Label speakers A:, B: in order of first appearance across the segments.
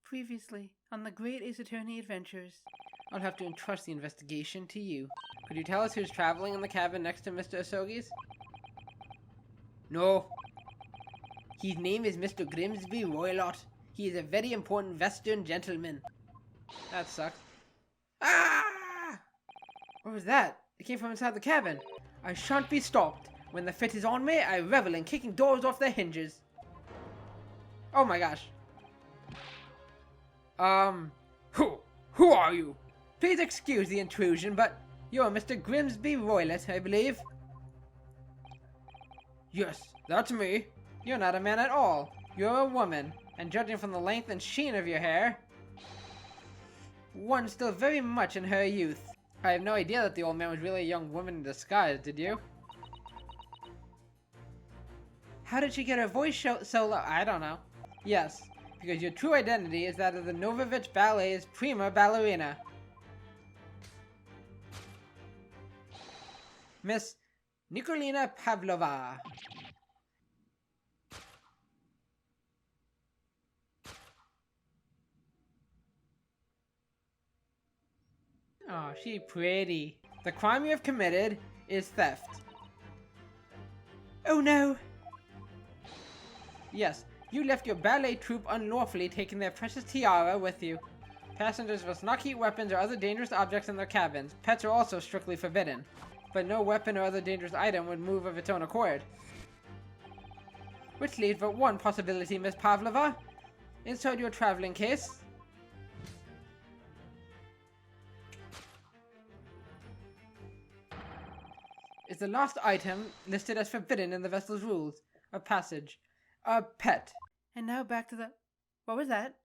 A: Previously, on the Great Ace Attorney Adventures. I'll have to entrust the investigation to you. Could you tell us who's traveling in the cabin next to Mr. Asogi's? No. His name is Mr. Grimsby Roylott. He is a very important Western gentleman. That sucks. Ah! What was that? It came from inside the cabin. I shan't be stopped. When the fit is on me, I revel in kicking doors off their hinges. Oh my gosh. Who are you? Please excuse the intrusion, but you're Mr. Grimsby Roylott, I believe. Yes, that's me. You're not a man at all. You're a woman, and judging from the length and sheen of your hair, one still very much in her youth. I have no idea that the old man was really a young woman in disguise, did you? How did she get her voice so low? I don't know. Yes, because your true identity is that of the Novovich Ballet's prima ballerina. Miss Nikolina Pavlova. Oh, she pretty. The crime you have committed is theft. Oh no! Yes, you left your ballet troupe unlawfully, taking their precious tiara with you. Passengers must not keep weapons or other dangerous objects in their cabins. Pets are also strictly forbidden. But no weapon or other dangerous item would move of its own accord. Which leaves but one possibility, Miss Pavlova. Inside your traveling case is the last item listed as forbidden in the vessel's rules of passage. A pet. And now back to the... What was that?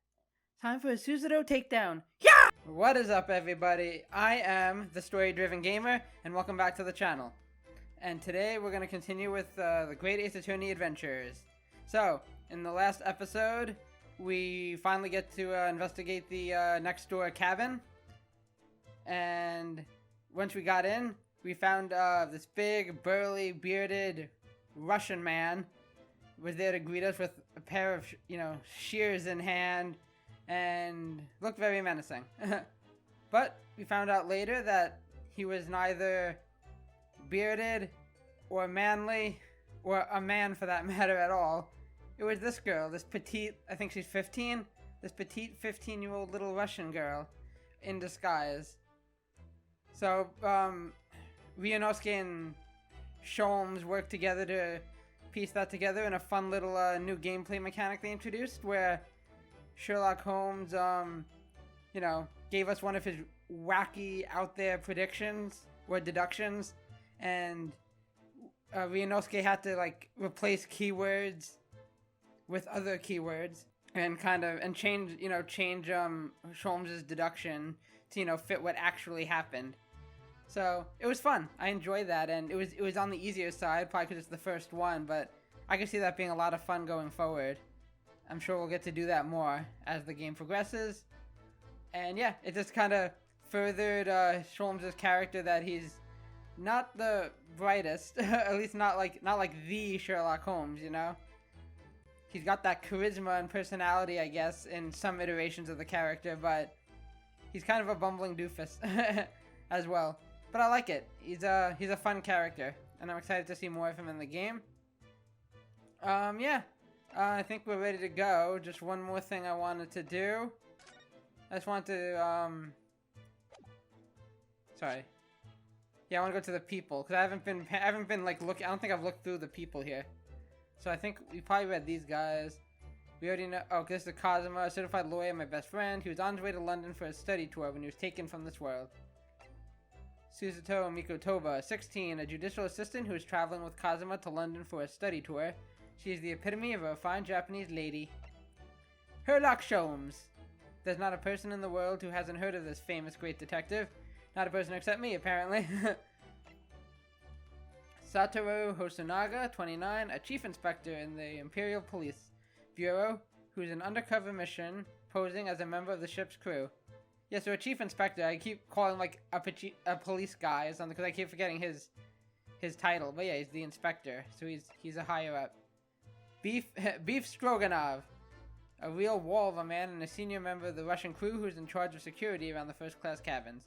A: Time for a Susato takedown. Yeah! What is up, everybody? I am the Story-Driven Gamer, and welcome back to the channel. And today we're going to continue with the Great Ace Attorney Adventures. So, in the last episode, we finally get to investigate the next door cabin. And once we got in, we found this big, burly, bearded Russian man was there to greet us with a pair of, shears in hand and looked very menacing. But we found out later that he was neither bearded or manly or a man for that matter at all. It was this girl, this petite, I think she's 15, this petite 15-year-old little Russian girl in disguise. So, Ryunosuke and Sholmes worked together to piece that together in a fun little new gameplay mechanic they introduced, where Sherlock Holmes, gave us one of his wacky, out there predictions or deductions, and Ryunosuke had to replace keywords with other keywords and change Sholmes' deduction to fit what actually happened. So, it was fun. I enjoyed that, and it was on the easier side, probably because it's the first one, but I could see that being a lot of fun going forward. I'm sure we'll get to do that more as the game progresses. And yeah, it just kind of furthered Sholmes' character, that he's not the brightest, at least not like the Sherlock Holmes, He's got that charisma and personality, I guess, in some iterations of the character, but he's kind of a bumbling doofus as well. But I like it. He's a fun character, and I'm excited to see more of him in the game. I think we're ready to go. Just one more thing I wanted to do. I just want to, sorry. Yeah, I want to go to the people, because I haven't been looking. I don't think I've looked through the people here. So I think we probably read these guys. We already know. Oh, this is Kazuma, a certified lawyer, my best friend. He was on his way to London for a study tour when he was taken from this world. Susato Mikotoba, 16, a judicial assistant who is traveling with Kazuma to London for a study tour. She is the epitome of a fine Japanese lady. Sherlock Holmes. There's not a person in the world who hasn't heard of this famous great detective. Not a person except me, apparently. Satoru Hosonaga, 29, a chief inspector in the Imperial Police Bureau, who's an undercover mission, posing as a member of the ship's crew. Yeah, so a chief inspector, I keep calling a police guy or something, because I keep forgetting his title. But yeah, he's the inspector, so he's a higher up. Beef Stroganoff. A real wall of a man and a senior member of the Russian crew who's in charge of security around the first-class cabins.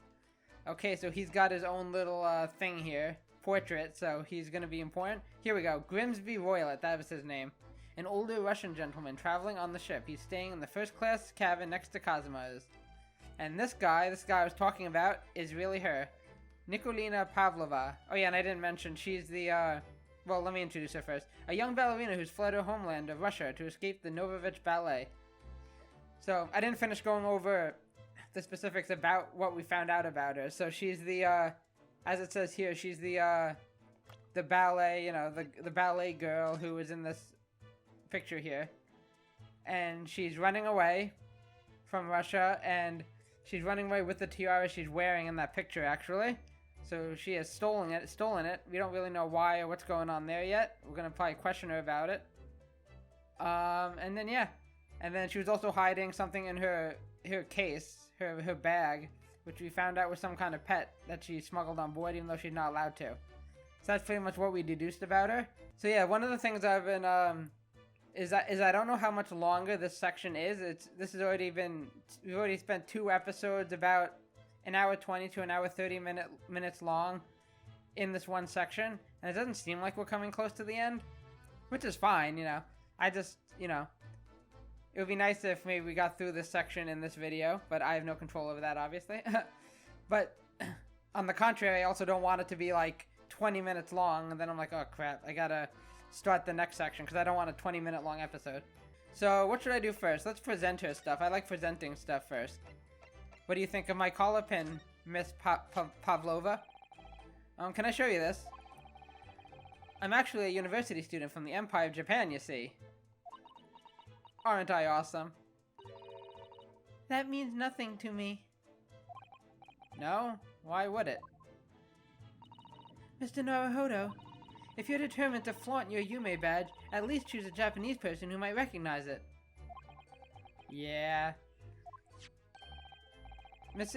A: Okay, so he's got his own little thing here. Portrait, so he's gonna be important. Here we go. Grimsby Roylet, that was his name. An older Russian gentleman traveling on the ship. He's staying in the first-class cabin next to Kazuma's. And this guy I was talking about, is really her. Nikolina Pavlova. Oh yeah, and I didn't mention, she's the, well, let me introduce her first. A young ballerina who's fled her homeland of Russia to escape the Novovich Ballet. So, I didn't finish going over the specifics about what we found out about her. So she's the, as it says here, she's the ballet, you know, the ballet girl who was in this picture here. And she's running away from Russia, and she's running away with the tiara she's wearing in that picture, actually. So she has stolen it. We don't really know why or what's going on there yet. We're gonna probably question her about it. And then yeah. And then she was also hiding something in her case, her bag, which we found out was some kind of pet that she smuggled on board, even though she's not allowed to. So that's pretty much what we deduced about her. So yeah, one of the things I've been is I don't know how much longer this section is. We've already spent 2 episodes about an hour 20 to an hour 30 minutes long in this one section, and it doesn't seem like we're coming close to the end, which is fine, you know. I just, you know, it would be nice if maybe we got through this section in this video, but I have no control over that, obviously. But on the contrary, I also don't want it to be like 20 minutes long, and then I'm like, oh crap, I gotta start the next section, because I don't want a 20-minute long episode. So what should I do first? Let's present her stuff. I like presenting stuff first. What do you think of my collar pin, Miss Pavlova? Can I show you this? I'm actually a university student from the Empire of Japan, you see. Aren't I awesome? That means nothing to me. No? Why would it? Mr. Naruhodo, if you're determined to flaunt your Yume badge, at least choose a Japanese person who might recognize it. Yeah. Miss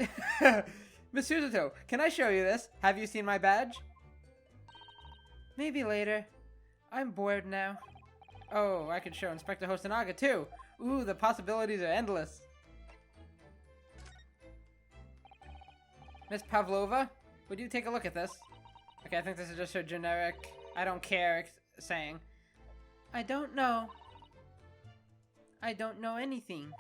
A: Susato, can I show you this? Have you seen my badge? Maybe later. I'm bored now. Oh, I could show Inspector Hosonaga too. Ooh, the possibilities are endless. Miss Pavlova, would you take a look at this? Okay, I think this is just her generic, I don't care saying. I don't know. I don't know anything.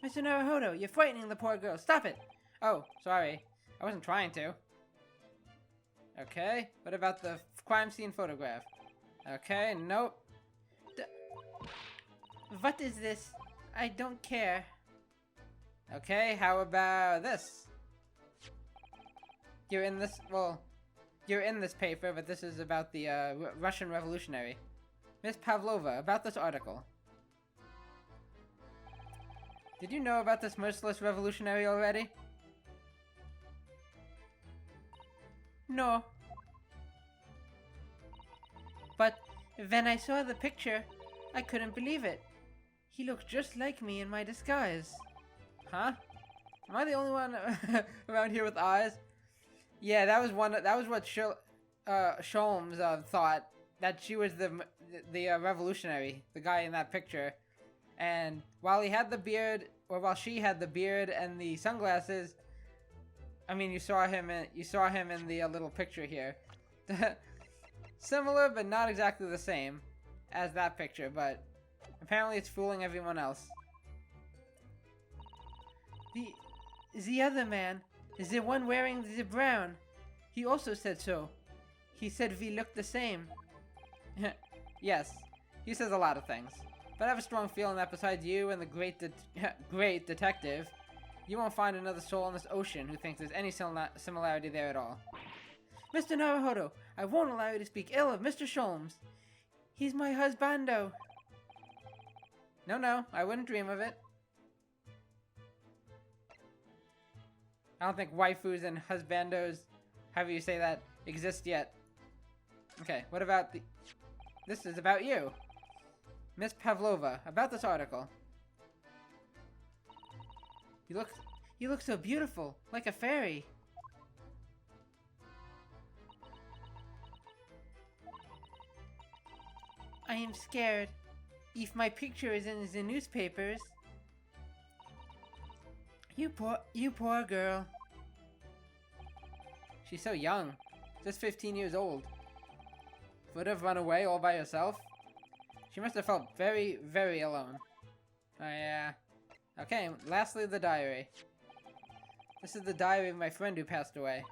A: Mr. Naruhodo, you're frightening the poor girl. Stop it! Oh, sorry. I wasn't trying to. Okay, what about the crime scene photograph? Okay, nope. What is this? I don't care. Okay, how about this? You're in this, well, you're in this paper, but this is about the Russian revolutionary. Miss Pavlova, about this article. Did you know about this merciless revolutionary already? No. But when I saw the picture, I couldn't believe it. He looked just like me in my disguise. Huh? Am I the only one around here with eyes? Yeah, that was what Sholmes thought, that she was the revolutionary, the guy in that picture. And while he had the beard, or while she had the beard and the sunglasses, I mean, you saw him in the little picture here. Similar, but not exactly the same as that picture, but apparently it's fooling everyone else. The other man is the one wearing the brown. He also said so. He said we look the same. Yes, he says a lot of things. But I have a strong feeling that besides you and the great detective, you won't find another soul in this ocean who thinks there's any similarity there at all. Mr. Naruhodo, I won't allow you to speak ill of Mr. Sholmes. He's my husbando. No, I wouldn't dream of it. I don't think waifus and husbandos, however you say that, exist yet. Okay, what about this is about you. Miss Pavlova, about this article. You look so beautiful, like a fairy. I am scared. If my picture is in the newspapers... You poor girl. She's so young. Just 15 years old. Would have run away all by herself? She must have felt very, very alone. Oh yeah. Okay, lastly the diary. This is the diary of my friend who passed away.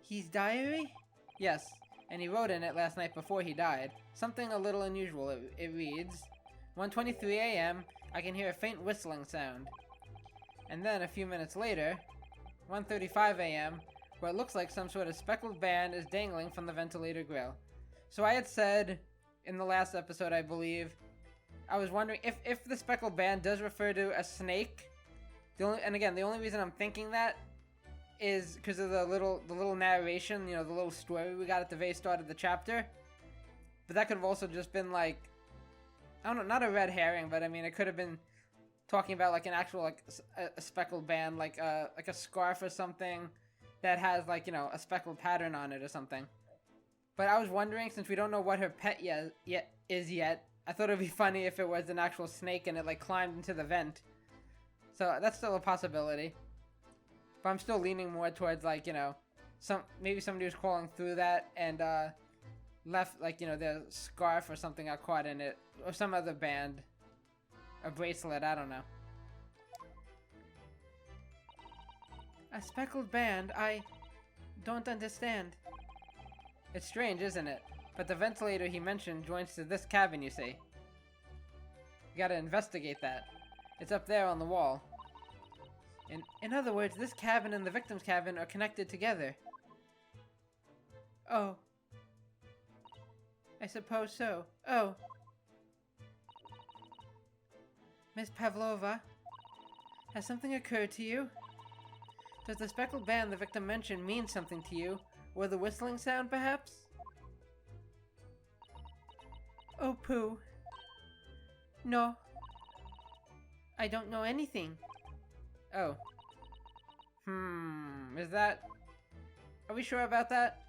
A: His diary? Yes, and he wrote in it last night before he died. Something a little unusual. It reads, 1:23 a.m., I can hear a faint whistling sound. And then a few minutes later, 1:35 a.m., what looks like some sort of speckled band is dangling from the ventilator grill. So I had said in the last episode, I believe, I was wondering if the speckled band does refer to a snake. The only reason I'm thinking that is because of the little narration, you know, the little story we got at the very start of the chapter. But that could have also just been like, I don't know, not a red herring, but I mean, it could have been talking about like an actual like a speckled band, like a scarf or something that has like, you know, a speckled pattern on it or something. But I was wondering, since we don't know what her pet is yet, I thought it'd be funny if it was an actual snake and it like climbed into the vent. So that's still a possibility. But I'm still leaning more towards like, you know, maybe somebody was crawling through that and left like, you know, their scarf or something got caught in it, or some other band, a bracelet, I don't know. A speckled band? I don't understand. It's strange, isn't it? But the ventilator he mentioned joins to this cabin, you see. You gotta investigate that. It's up there on the wall. In other words, this cabin and the victim's cabin are connected together. Oh. I suppose so. Oh. Miss Pavlova, has something occurred to you? Does the speckled band the victim mentioned mean something to you? Or the whistling sound, perhaps? Oh, pooh. No. I don't know anything. Oh. Is that... Are we sure about that?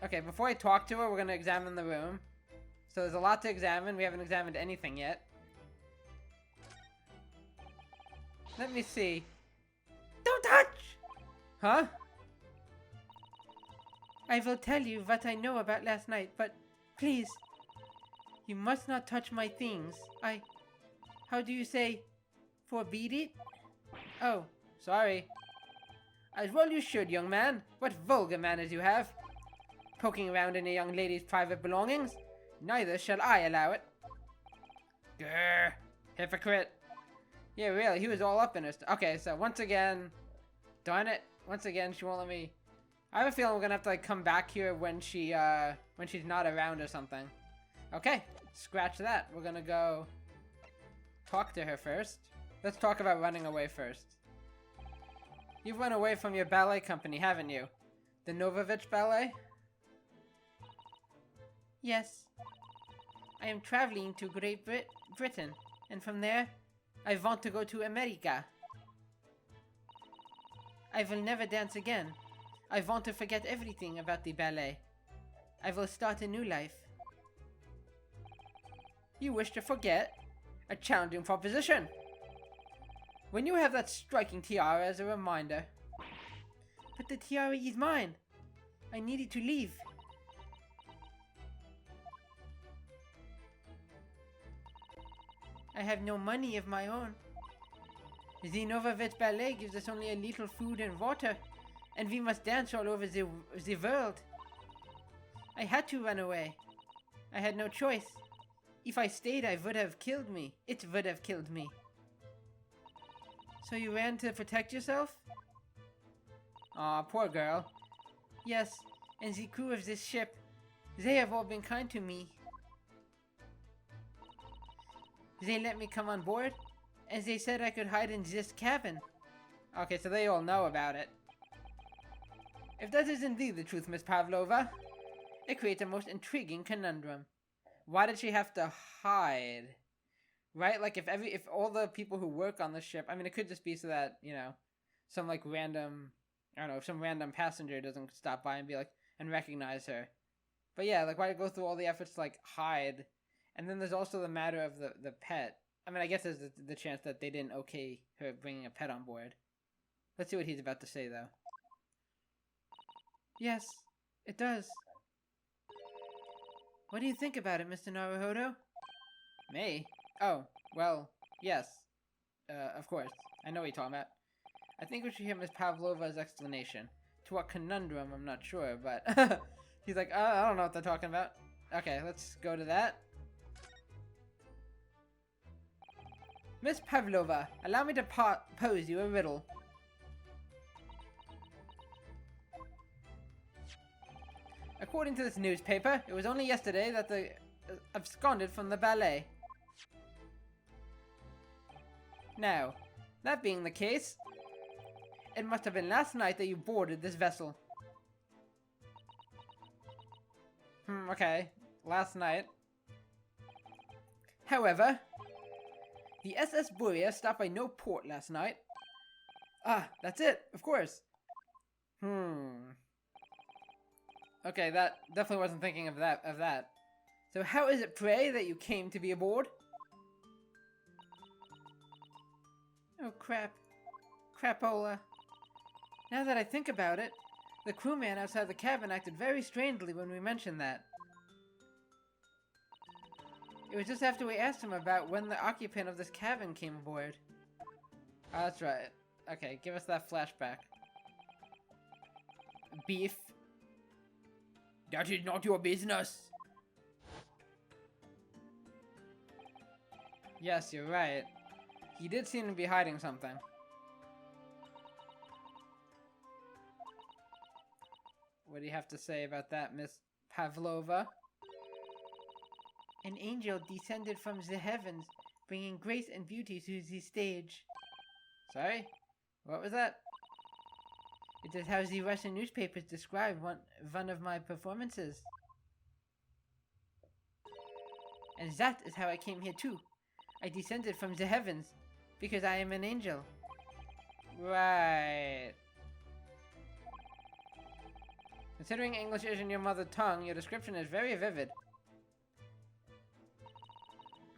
A: Okay, before I talk to her, we're gonna examine the room. So there's a lot to examine. We haven't examined anything yet. Let me see. Don't touch! Huh? I will tell you what I know about last night, but please, you must not touch my things. How do you say, forbid it? Oh, sorry. As well you should, young man. What vulgar manners you have. Poking around in a young lady's private belongings. Neither shall I allow it. Grr, hypocrite. Yeah, really, he was all up in her okay, so once again, darn it. Once again, she won't let me... I have a feeling we're gonna have to like come back here when she's not around or something. Okay, scratch that. We're gonna go talk to her first. Let's talk about running away first. You've run away from your ballet company, haven't you? The Novovich Ballet? Yes. I am traveling to Great Britain, and from there, I want to go to America. I will never dance again. I want to forget everything about the ballet. I will start a new life. You wish to forget? A challenging proposition. When you have that striking tiara as a reminder. But the tiara is mine. I needed to leave. I have no money of my own. The Novovich Ballet gives us only a little food and water, and we must dance all over the world. I had to run away. I had no choice. If I stayed, I would have killed me. It would have killed me. So you ran to protect yourself? Aw, poor girl. Yes, and the crew of this ship, they have all been kind to me. They let me come on board, and they said I could hide in this cabin. Okay, so they all know about it. If that is indeed the truth, Miss Pavlova, it creates a most intriguing conundrum. Why did she have to hide? Right? Like, if all the people who work on the ship... I mean, it could just be so that, you know, some, like, random... I don't know, if some random passenger doesn't stop by and be like... and recognize her. But yeah, like, why go through all the efforts to, like, hide... And then there's also the matter of the pet. I mean, I guess there's the chance that they didn't okay her bringing a pet on board. Let's see what he's about to say, though. Yes, it does. What do you think about it, Mr. Naruhodo? Me? Oh, well, yes. Of course. I know what you're talking about. I think we should hear Miss Pavlova's explanation. To what conundrum, I'm not sure, but... He's like, I don't know what they're talking about. Okay, let's go to that. Miss Pavlova, allow me to pose you a riddle. According to this newspaper, it was only yesterday that they absconded from the ballet. Now, that being the case, it must have been last night that you boarded this vessel. Okay. Last night. However, the SS Buria stopped by no port last night. Ah, that's it, of course. Okay, that definitely wasn't thinking of that. So how is it, pray, that you came to be aboard? Oh, crap. Crapola. Now that I think about it, the crewman outside the cabin acted very strangely when we mentioned that. It was just after we asked him about when the occupant of this cabin came aboard. Oh, that's right. Okay, give us that flashback. Beef. That is not your business. Yes, you're right. He did seem to be hiding something. What do you have to say about that, Miss Pavlova? An angel descended from the heavens, bringing grace and beauty to the stage. Sorry? What was that? It is how the Russian newspapers describe one of my performances. And that is how I came here too. I descended from the heavens, because I am an angel. Right. Considering English isn't your mother tongue, your description is very vivid.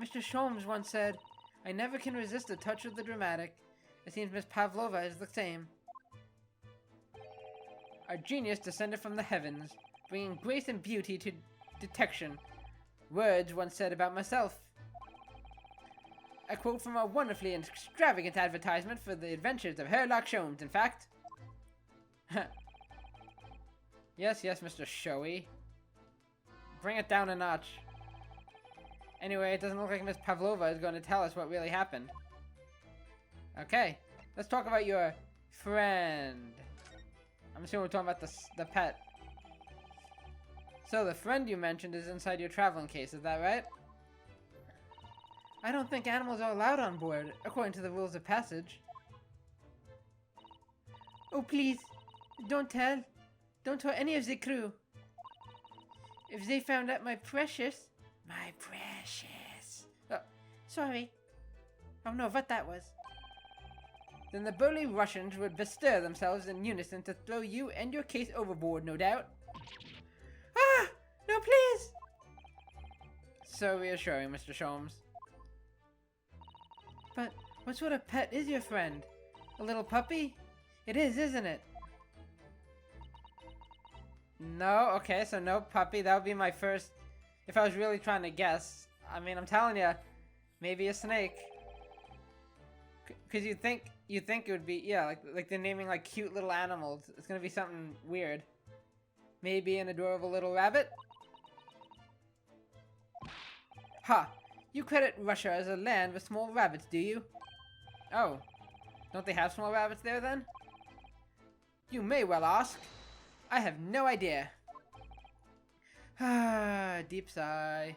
A: Mr. Sholmes once said, I never can resist a touch of the dramatic. It seems Miss Pavlova is the same. Our genius descended from the heavens, bringing grace and beauty to detection. Words once said about myself. A quote from a wonderfully extravagant advertisement for the adventures of Sherlock Holmes, in fact. Yes, Mr. Showy. Bring it down a notch. Anyway, it doesn't look like Miss Pavlova is going to tell us what really happened. Okay, let's talk about your friend. I'm assuming we're talking about the pet. So the friend you mentioned is inside your traveling case, is that right? I don't think animals are allowed on board, according to the rules of passage. Oh please, don't tell. Don't tell any of the crew. If they found out my precious... Oh, sorry. I don't know what that was. Then the burly Russians would bestir themselves in unison to throw you and your case overboard, no doubt. Ah! No, please! So reassuring, Mr. Sholmes. But what sort of pet is your friend? A little puppy? It is, isn't it? No, okay, so no puppy. That would be my first... If I was really trying to guess. I mean, I'm telling you, maybe a snake. Because you'd think it would be, yeah, like they're naming like cute little animals. It's gonna be something weird. Maybe an adorable little rabbit? Ha! You credit Russia as a land with small rabbits, do you? Oh. Don't they have small rabbits there then? You may well ask. I have no idea. Ah, deep sigh.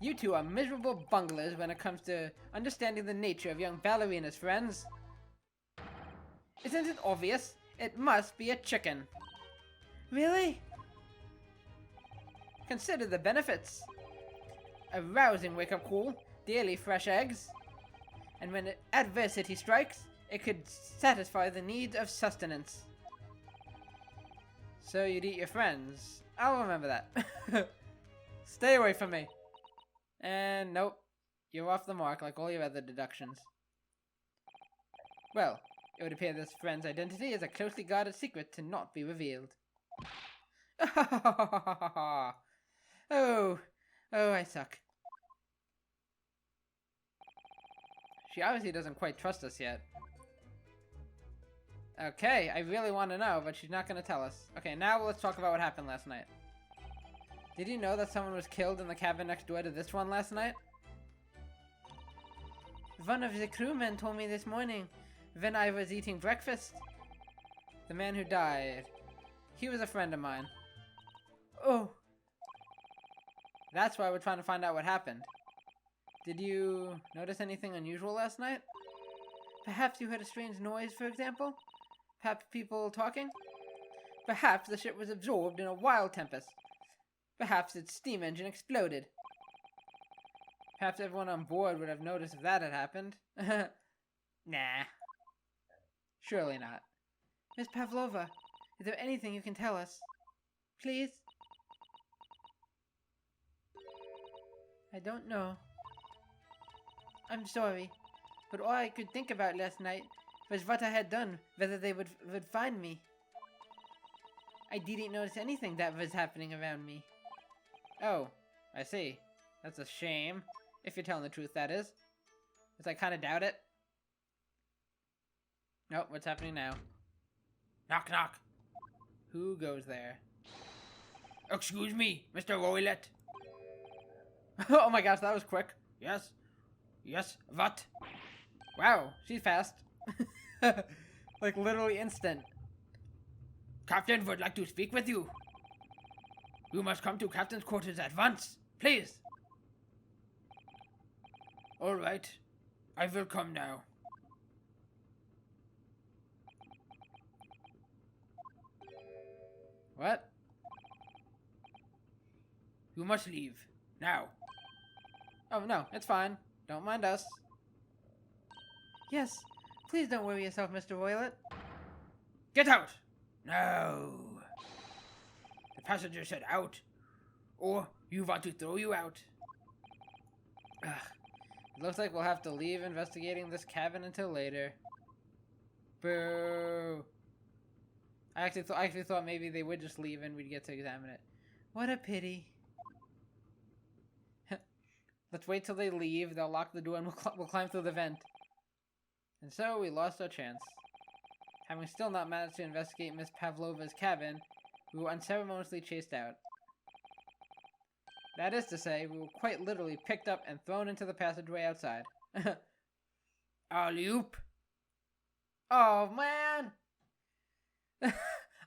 A: You two are miserable bunglers when it comes to understanding the nature of young ballerinas, friends. Isn't it obvious? It must be a chicken. Really? Consider the benefits. A rousing wake-up call, daily fresh eggs, and when adversity strikes, it could satisfy the needs of sustenance. So you'd eat your friends. I'll remember that. Stay away from me. And nope. You're off the mark like all your other deductions. Well, it would appear this friend's identity is a closely guarded secret to not be revealed. Oh, I suck. She obviously doesn't quite trust us yet. Okay, I really want to know, but she's not going to tell us. Okay, now let's talk about what happened last night. Did you know that someone was killed in the cabin next door to this one last night? One of the crewmen told me this morning when I was eating breakfast. The man who died. He was a friend of mine. Oh. That's why we're trying to find out what happened. Did you notice anything unusual last night? Perhaps you heard a strange noise, for example? Perhaps people talking? Perhaps the ship was absorbed in a wild tempest. Perhaps its steam engine exploded. Perhaps everyone on board would have noticed if that had happened. Nah. Surely not. Miss Pavlova, is there anything you can tell us? Please? I don't know. I'm sorry, but all I could think about last night was what I had done, whether they would find me. I didn't notice anything that was happening around me. Oh, I see. That's a shame. If you're telling the truth, that is. Because I kind of doubt it. Nope, what's happening now? Knock, knock. Who goes there? Excuse me, Mr. Roylett. Oh my gosh, that was quick. Yes. Yes, what? Wow, she's fast. Like literally instant. Captain would like to speak with you. You must come to Captain's quarters at once, please. All right, I will come now. What? You must leave, now. Oh no, it's fine. Don't mind us. Yes, please don't worry yourself, Mr. Roylett. Get out! No. The passenger said out, or you want to throw you out. Ugh. It looks like we'll have to leave investigating this cabin until later. Boo. I actually thought maybe they would just leave and we'd get to examine it. What a pity. Let's wait till they leave, they'll lock the door and we'll climb through the vent. And so we lost our chance. Having still not managed to investigate Miss Pavlova's cabin, we were unceremoniously chased out. That is to say, we were quite literally picked up and thrown into the passageway outside. Alley-oop! Oh, man!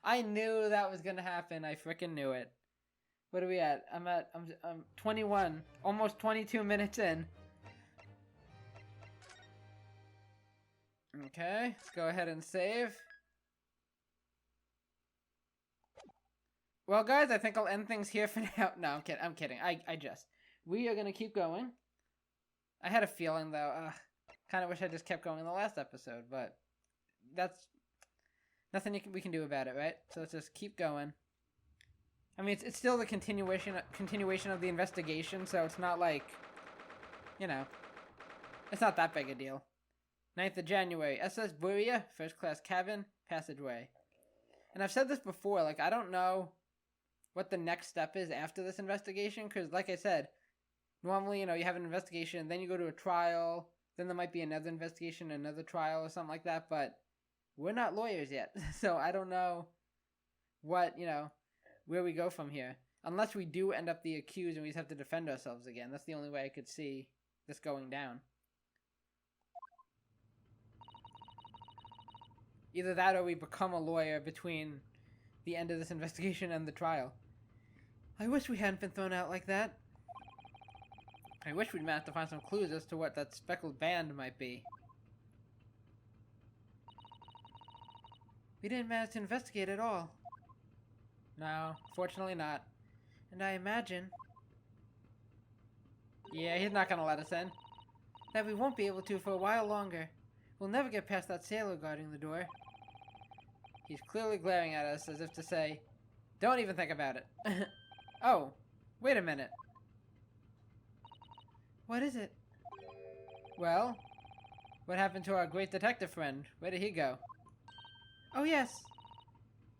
A: I knew that was gonna happen. I frickin' knew it. What are we at? I'm 21, almost 22 minutes in. Okay, let's go ahead and save. Well, guys, I think I'll end things here for now. No, I'm kidding. We are gonna keep going. I had a feeling, though. Kind of wish I just kept going in the last episode, but that's nothing we can do about it, right? So let's just keep going. I mean, it's still the continuation of the investigation, so it's not like, you know, it's not that big a deal. 9th of January, SS Buria, first class cabin, passageway. And I've said this before, like, I don't know what the next step is after this investigation, because like I said, normally, you know, you have an investigation, then you go to a trial, then there might be another investigation, another trial, or something like that, but we're not lawyers yet, so I don't know what, you know, where we go from here. Unless we do end up the accused and we just have to defend ourselves again. That's the only way I could see this going down. Either that or we become a lawyer between the end of this investigation and the trial. I wish we hadn't been thrown out like that. I wish we'd managed to find some clues as to what that speckled band might be. We didn't manage to investigate at all. No, fortunately not. And I imagine... Yeah, he's not gonna let us in. That we won't be able to for a while longer. We'll never get past that sailor guarding the door. He's clearly glaring at us as if to say, don't even think about it. Oh, wait a minute. What is it? Well, what happened to our great detective friend? Where did he go? Oh yes,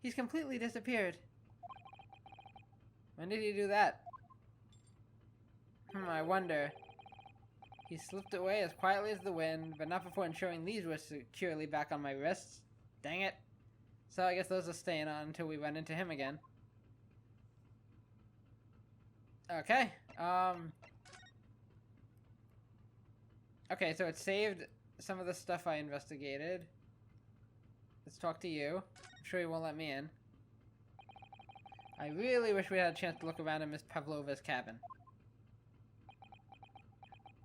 A: he's completely disappeared. When did he do that? I wonder. He slipped away as quietly as the wind, but not before ensuring these were securely back on my wrists. Dang it. So I guess those are staying on until we run into him again. Okay. Okay, so it saved some of the stuff I investigated. Let's talk to you. I'm sure he won't let me in. I really wish we had a chance to look around in Miss Pavlova's cabin.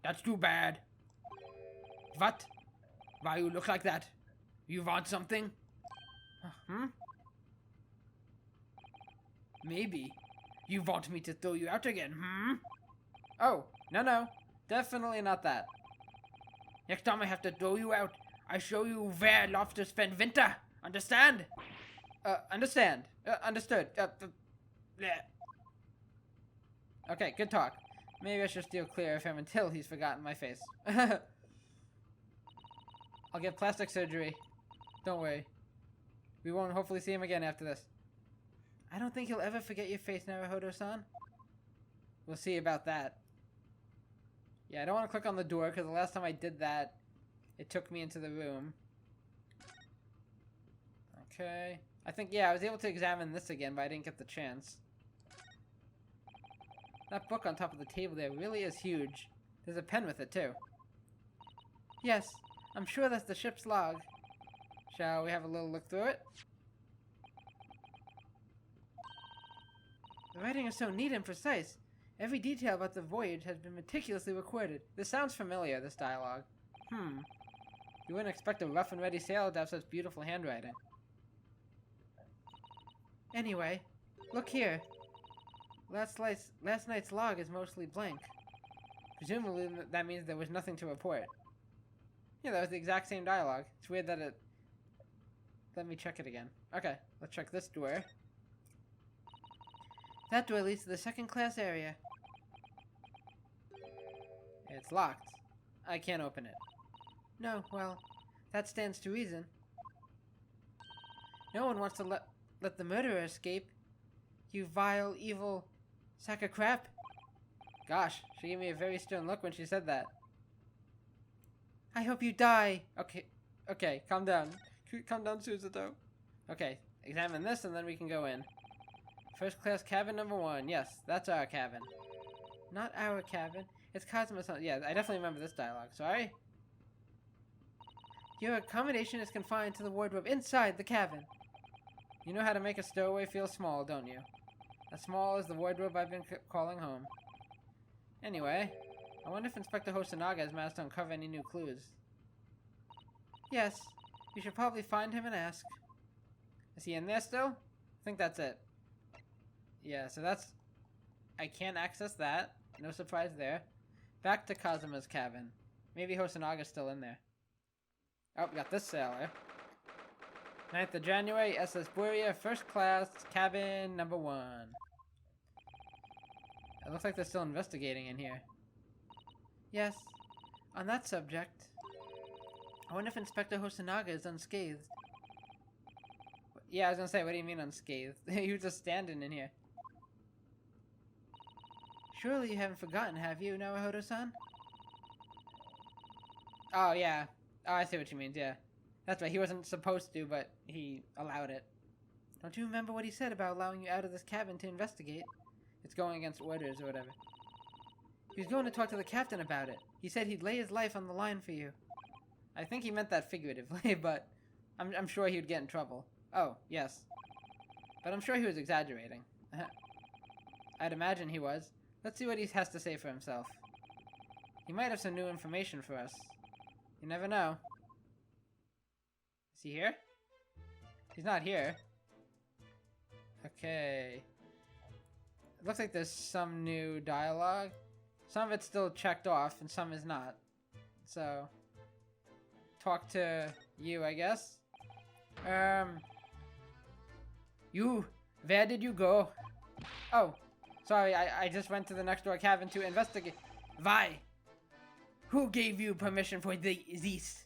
A: That's too bad. What? Why you look like that? You want something? Maybe. You want me to throw you out again, Oh, no. Definitely not that. Next time I have to throw you out, I show you where love to spend winter. Understand? Understand. Understood. Bleh. Okay, good talk. Maybe I should steer clear of him until he's forgotten my face. I'll get plastic surgery. Don't worry. We won't hopefully see him again after this. I don't think he'll ever forget your face, Naruhodo-san. We'll see about that. Yeah, I don't want to click on the door because the last time I did that, it took me into the room. Okay. I think, yeah, I was able to examine this again, but I didn't get the chance. That book on top of the table there really is huge. There's a pen with it, too. Yes, I'm sure that's the ship's log. Shall we have a little look through it? The writing is so neat and precise. Every detail about the voyage has been meticulously recorded. This sounds familiar, this dialogue. You wouldn't expect a rough and ready sailor to have such beautiful handwriting. Anyway, look here. Last night's log is mostly blank. Presumably that means there was nothing to report. Yeah, that was the exact same dialogue. It's weird that it... Let me check it again. Okay, let's check this door. That door leads to the second-class area. It's locked. I can't open it. No, well, that stands to reason. No one wants to let the murderer escape. You vile, evil sack of crap. Gosh, she gave me a very stern look when she said that. I hope you die. Okay, calm down. Calm down, Susato. Okay, examine this and then we can go in. First class cabin number 1. Yes, that's our cabin. Not our cabin. It's Cosmo's home. Yeah, I definitely remember this dialogue. Sorry? Your accommodation is confined to the wardrobe inside the cabin. You know how to make a stowaway feel small, don't you? As small as the wardrobe I've been calling home. Anyway, I wonder if Inspector Hosonaga has managed to uncover any new clues. Yes, we should probably find him and ask. Is he in there still? I think that's it. Yeah, so that's... I can't access that. No surprise there. Back to Kazuma's cabin. Maybe Hosanaga's still in there. Oh, we got this sailor. 9th of January, SS Buria, first class, cabin number 1. It looks like they're still investigating in here. Yes, on that subject, I wonder if Inspector Hosonaga is unscathed. Yeah, I was gonna say, what do you mean unscathed? You were just standing in here. Surely you haven't forgotten, have you, Naruhodo-san? Oh, yeah. Oh, I see what you mean, yeah. That's right, he wasn't supposed to, but he allowed it. Don't you remember what he said about allowing you out of this cabin to investigate? It's going against orders or whatever. He was going to talk to the captain about it. He said he'd lay his life on the line for you. I think he meant that figuratively, but I'm sure he would get in trouble. Oh, yes. But I'm sure he was exaggerating. I'd imagine he was. Let's see what he has to say for himself. He might have some new information for us. You never know. Is he here? He's not here. Okay. It looks like there's some new dialogue. Some of it's still checked off and some is not. So, talk to you, I guess. You, where did you go? Oh, sorry, I just went to the next door cabin to investigate. Why? Who gave you permission for this?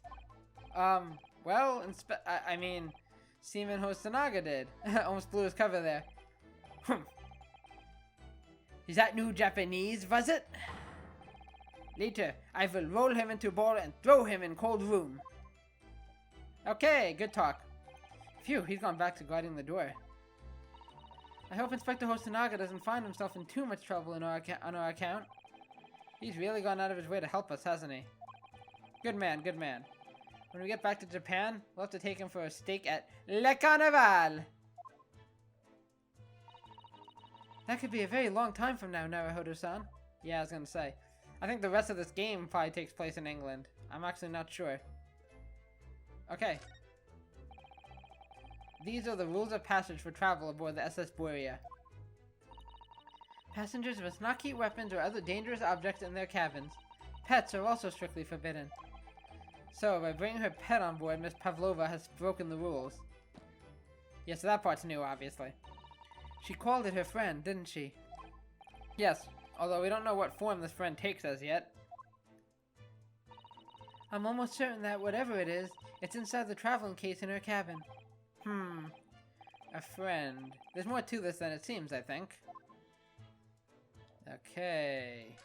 A: Well, I mean, Seaman Hosanaga did. Almost blew his cover there. Is that new Japanese, was it? Later, I will roll him into a ball and throw him in cold room. Okay, good talk. Phew, he's gone back to guarding the door. I hope Inspector Hosanaga doesn't find himself in too much trouble on our account. He's really gone out of his way to help us, hasn't he? Good man, good man. When we get back to Japan, we'll have to take him for a steak at Le Carnaval! That could be a very long time from now, Naruhodo-san. Yeah, I was gonna say. I think the rest of this game probably takes place in England. I'm actually not sure. Okay. These are the rules of passage for travel aboard the SS Borea. Passengers must not keep weapons or other dangerous objects in their cabins. Pets are also strictly forbidden. So, by bringing her pet on board, Miss Pavlova has broken the rules. Yes, that part's new, obviously. She called it her friend, didn't she? Yes, although we don't know what form this friend takes as yet. I'm almost certain that whatever it is, it's inside the traveling case in her cabin. A friend. There's more to this than it seems, I think. Okay.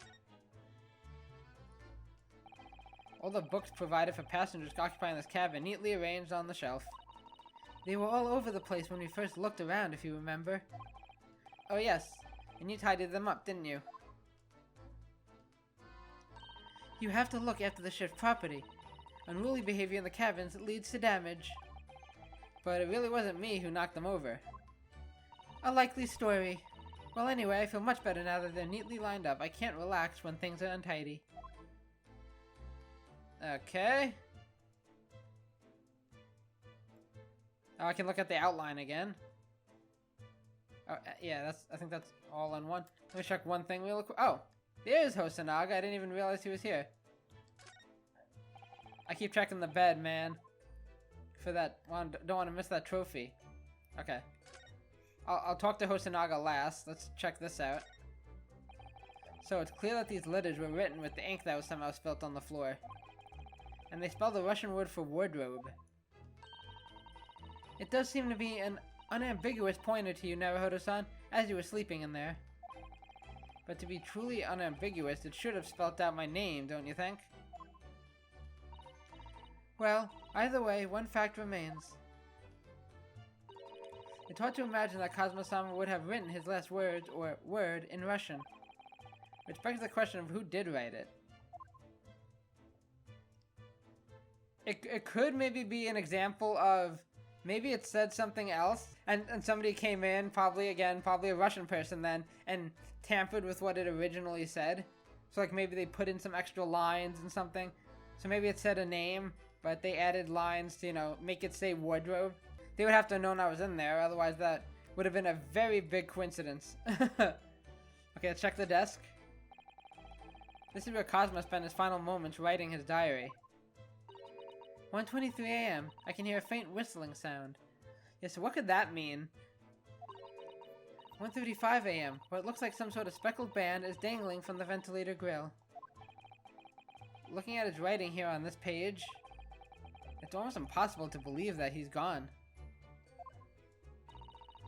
A: All the books provided for passengers occupying this cabin neatly arranged on the shelf. They were all over the place when we first looked around, if you remember. Oh yes, and you tidied them up, didn't you? You have to look after the ship's property. Unruly behavior in the cabins leads to damage. But it really wasn't me who knocked them over. A likely story. Well anyway, I feel much better now that they're neatly lined up. I can't relax when things are untidy. Okay. Oh, I can look at the outline again. Oh, yeah, I think that's all on one. Let me check one thing real quick. Oh, there's Hosanaga. I didn't even realize he was here. I keep checking the bed, man. For that one, don't want to miss that trophy. Okay. I'll talk to Hosanaga last. Let's check this out. So it's clear that these letters were written with the ink that was somehow spilt on the floor. And they spell the Russian word for wardrobe. It does seem to be an unambiguous pointer to you, Naruhodo-san, as you were sleeping in there. But to be truly unambiguous, it should have spelt out my name, don't you think? Well, either way, one fact remains. It's hard to imagine that Kazuma-sama would have written his last words, or word, in Russian. Which begs the question of who did write it. It could maybe be an example of, maybe it said something else, and somebody came in, probably a Russian person then, and tampered with what it originally said. So like maybe they put in some extra lines and something. So maybe it said a name, but they added lines to, you know, make it say wardrobe. They would have to have known I was in there, otherwise that would have been a very big coincidence. Okay, let's check the desk. This is where Cosmo spent his final moments writing his diary. 1:23 a.m. I can hear a faint whistling sound. Yes, so what could that mean? 1:35 a.m. What looks like some sort of speckled band is dangling from the ventilator grill. Looking at his writing here on this page, it's almost impossible to believe that he's gone.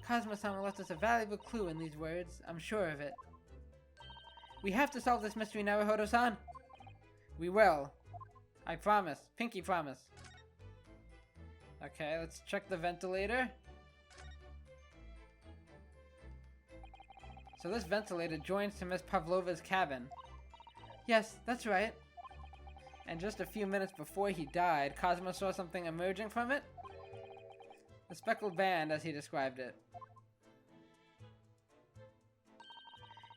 A: Kazuma-sama left us a valuable clue in these words, I'm sure of it. We have to solve this mystery, Naruhodo-san! We will. I promise. Pinky promise. Okay, let's check the ventilator. So this ventilator joins to Miss Pavlova's cabin. Yes, that's right. And just a few minutes before he died, Cosmo saw something emerging from it? The speckled band, as he described it.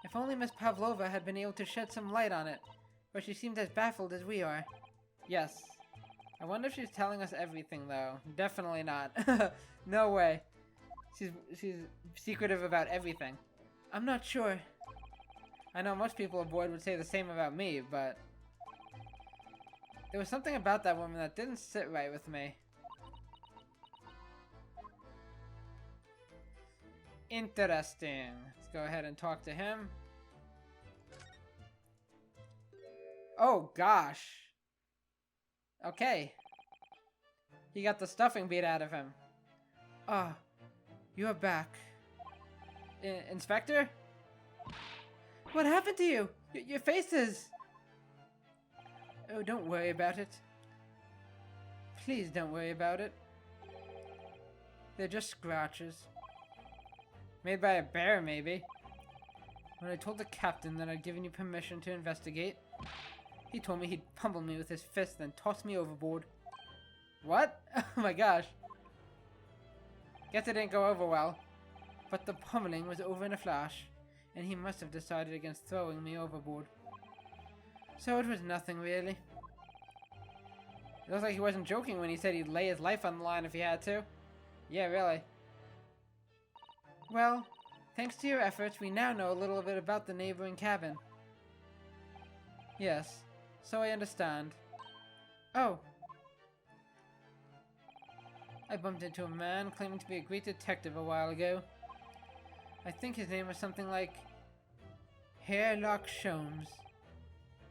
A: If only Miss Pavlova had been able to shed some light on it, but she seemed as baffled as we are. Yes. I wonder if she's telling us everything, though. Definitely not. No way. She's secretive about everything. I'm not sure. I know most people aboard would say the same about me, but there was something about that woman that didn't sit right with me. Interesting. Let's go ahead and talk to him. Oh, gosh. Okay. He got the stuffing beat out of him. Ah, you're back. Inspector? What happened to you? Your face is... Oh, don't worry about it. Please don't worry about it. They're just scratches. Made by a bear, maybe. When I told the captain that I'd given you permission to investigate, he told me he'd pummel me with his fist, then toss me overboard. What? Oh my gosh. Guess it didn't go over well. But the pummeling was over in a flash, and he must have decided against throwing me overboard. So it was nothing, really. It looks like he wasn't joking when he said he'd lay his life on the line if he had to. Yeah, really. Well, thanks to your efforts, we now know a little bit about the neighboring cabin. Yes, so I understand. Oh. I bumped into a man claiming to be a great detective a while ago. I think his name was something like Herlock Sholmes.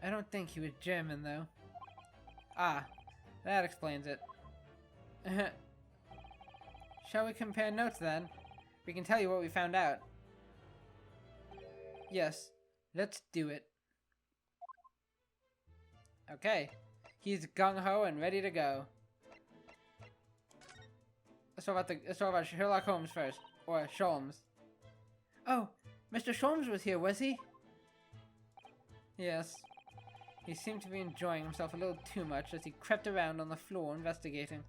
A: I don't think he was German, though. Ah, that explains it. Shall we compare notes, then? We can tell you what we found out. Yes, let's do it. Okay, he's gung-ho and ready to go. Let's talk about Sherlock Holmes first, or Sholmes. Oh, Mr. Sholmes was here, was he? Yes. He seemed to be enjoying himself a little too much as he crept around on the floor investigating.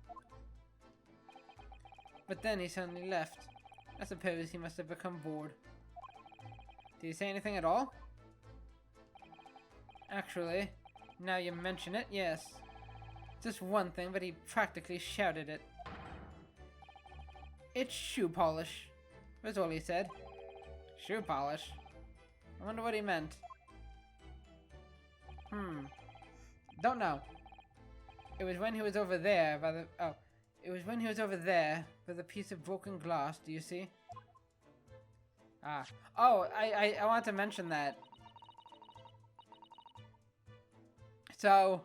A: But then he suddenly left. I suppose he must have become bored. Did he say anything at all? Actually, now you mention it, yes. Just one thing, but he practically shouted it. It's shoe polish, was all he said. Shoe polish? I wonder what he meant. Don't know. It was when he was over there by the... Oh. It was when he was over there with a piece of broken glass, do you see? Ah. Oh, I want to mention that. So,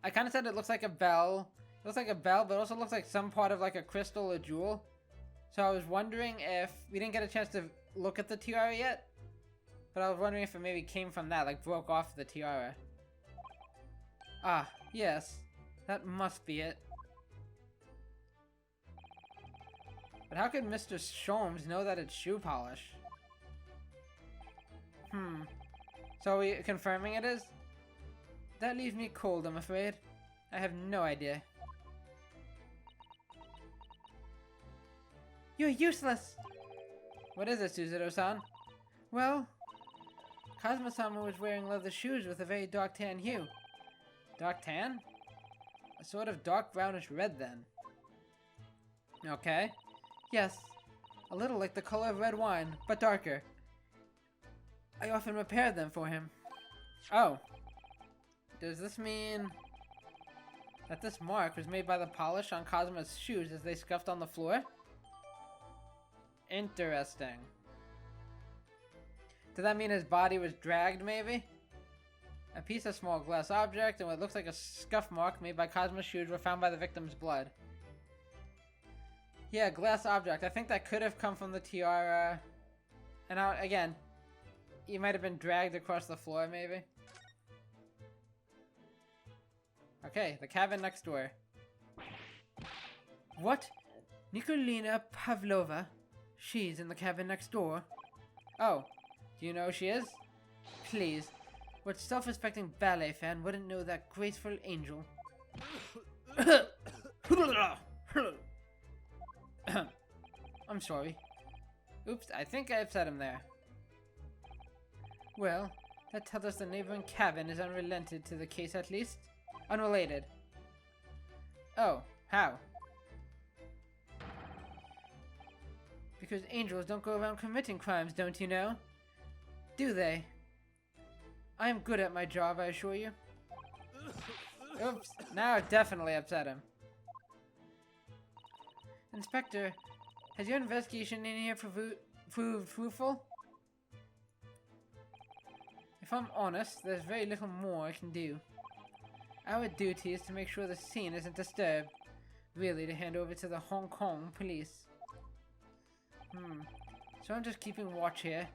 A: I kind of said it looks like a bell. It looks like a bell, but it also looks like some part of like a crystal or jewel. So I was wondering if... We didn't get a chance to look at the tiara yet. But I was wondering if it maybe came from that, like broke off the tiara. Ah, yes. That must be it. But how could Mr. Sholmes know that it's shoe polish? So are we confirming it is? That leaves me cold, I'm afraid. I have no idea. You're useless! What is it, Susato-san? Well, Kazuma-sama was wearing leather shoes with a very dark tan hue. Dark tan? A sort of dark brownish red, then. Okay. Yes, a little like the color of red wine, but darker. I often repaired them for him. Oh. Does this mean that this mark was made by the polish on Kazuma's shoes as they scuffed on the floor? Interesting. Does that mean his body was dragged, maybe? A piece of small glass object and what looks like a scuff mark made by Kazuma's shoes were found by the victim's blood. Yeah, glass object. I think that could have come from the tiara. And now, again, he might have been dragged across the floor, maybe. Okay, the cabin next door. What? Nikolina Pavlova? She's in the cabin next door. Oh, do you know who she is? Please, what self-respecting ballet fan wouldn't know that graceful angel? I'm sorry. Oops, I think I upset him there. Well, that tells us the neighboring cabin is unrelented to the case at least. Unrelated. Oh, how? Because angels don't go around committing crimes, don't you know? Do they? I am good at my job, I assure you. Oops, now I've definitely upset him. Inspector, has your investigation in here proved fruitful? If I'm honest, there's very little more I can do. Our duty is to make sure the scene isn't disturbed. Really, to hand over to the Hong Kong police. So I'm just keeping watch here,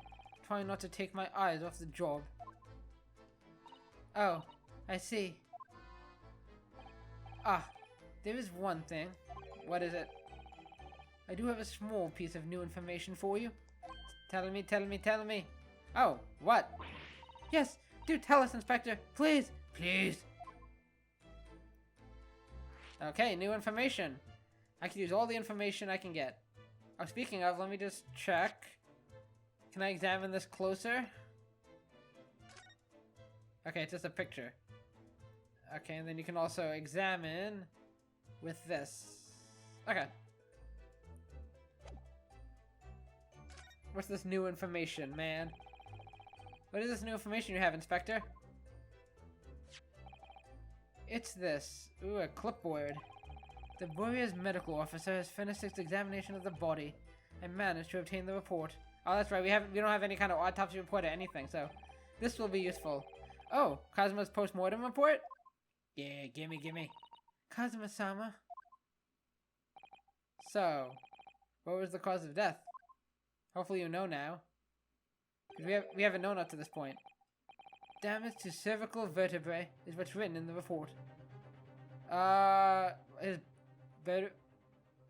A: trying not to take my eyes off the job. Oh, I see. Ah, there is one thing. What is it? I do have a small piece of new information for you. Tell me. Oh, what? Yes, do tell us, Inspector. Please. Okay, new information. I can use all the information I can get. Oh, speaking of, let me just check. Can I examine this closer? Okay, it's just a picture. Okay, and then you can also examine with this. Okay. What's this new information, man? What is this new information you have, Inspector? It's this. Ooh, a clipboard. The Warrior's medical officer has finished his examination of the body and managed to obtain the report. Oh, that's right. We don't have any kind of autopsy report or anything, so this will be useful. Oh, Kazuma's post-mortem report? Yeah, gimme. Kazuma-sama. So, what was the cause of death? Hopefully you know now. We haven't known up to this point. Damage to cervical vertebrae is what's written in the report.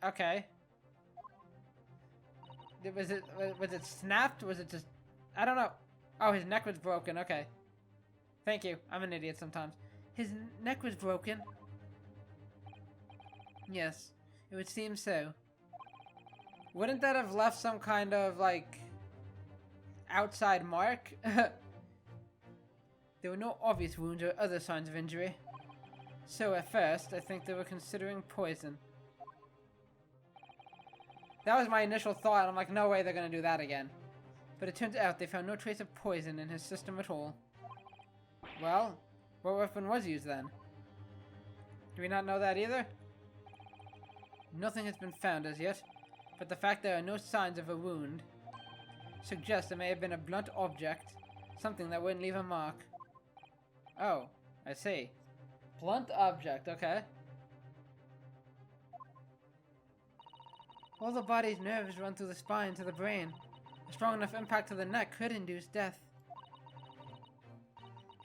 A: Okay. Was it snapped? Was it just... I don't know. Oh, his neck was broken. Okay. Thank you. I'm an idiot sometimes. His neck was broken? Yes, it would seem so. Wouldn't that have left some kind of, like, outside mark? There were no obvious wounds or other signs of injury. So at first, I think they were considering poison. That was my initial thought. I'm like, no way they're gonna do that again. But it turns out they found no trace of poison in his system at all. Well, what weapon was used then? Do we not know that either? Nothing has been found as yet, but the fact there are no signs of a wound suggests it may have been a blunt object, something that wouldn't leave a mark. Oh, I see. Blunt object, okay. All the body's nerves run through the spine to the brain. A strong enough impact to the neck could induce death.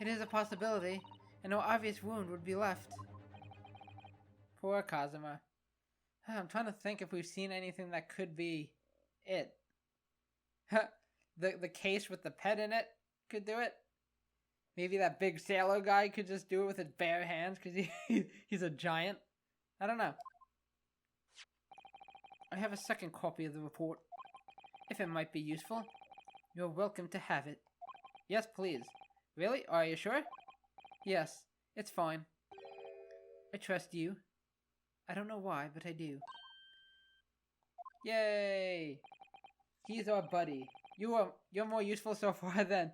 A: It is a possibility, and no obvious wound would be left. Poor Kazuma. I'm trying to think if we've seen anything that could be it. The case with the pet in it could do it. Maybe that big sailor guy could just do it with his bare hands because he's a giant. I don't know. I have a second copy of the report. If it might be useful, you're welcome to have it. Yes, please. Really? Are you sure? Yes, it's fine. I trust you. I don't know why, but I do. Yay! He's our buddy. You're more useful so far than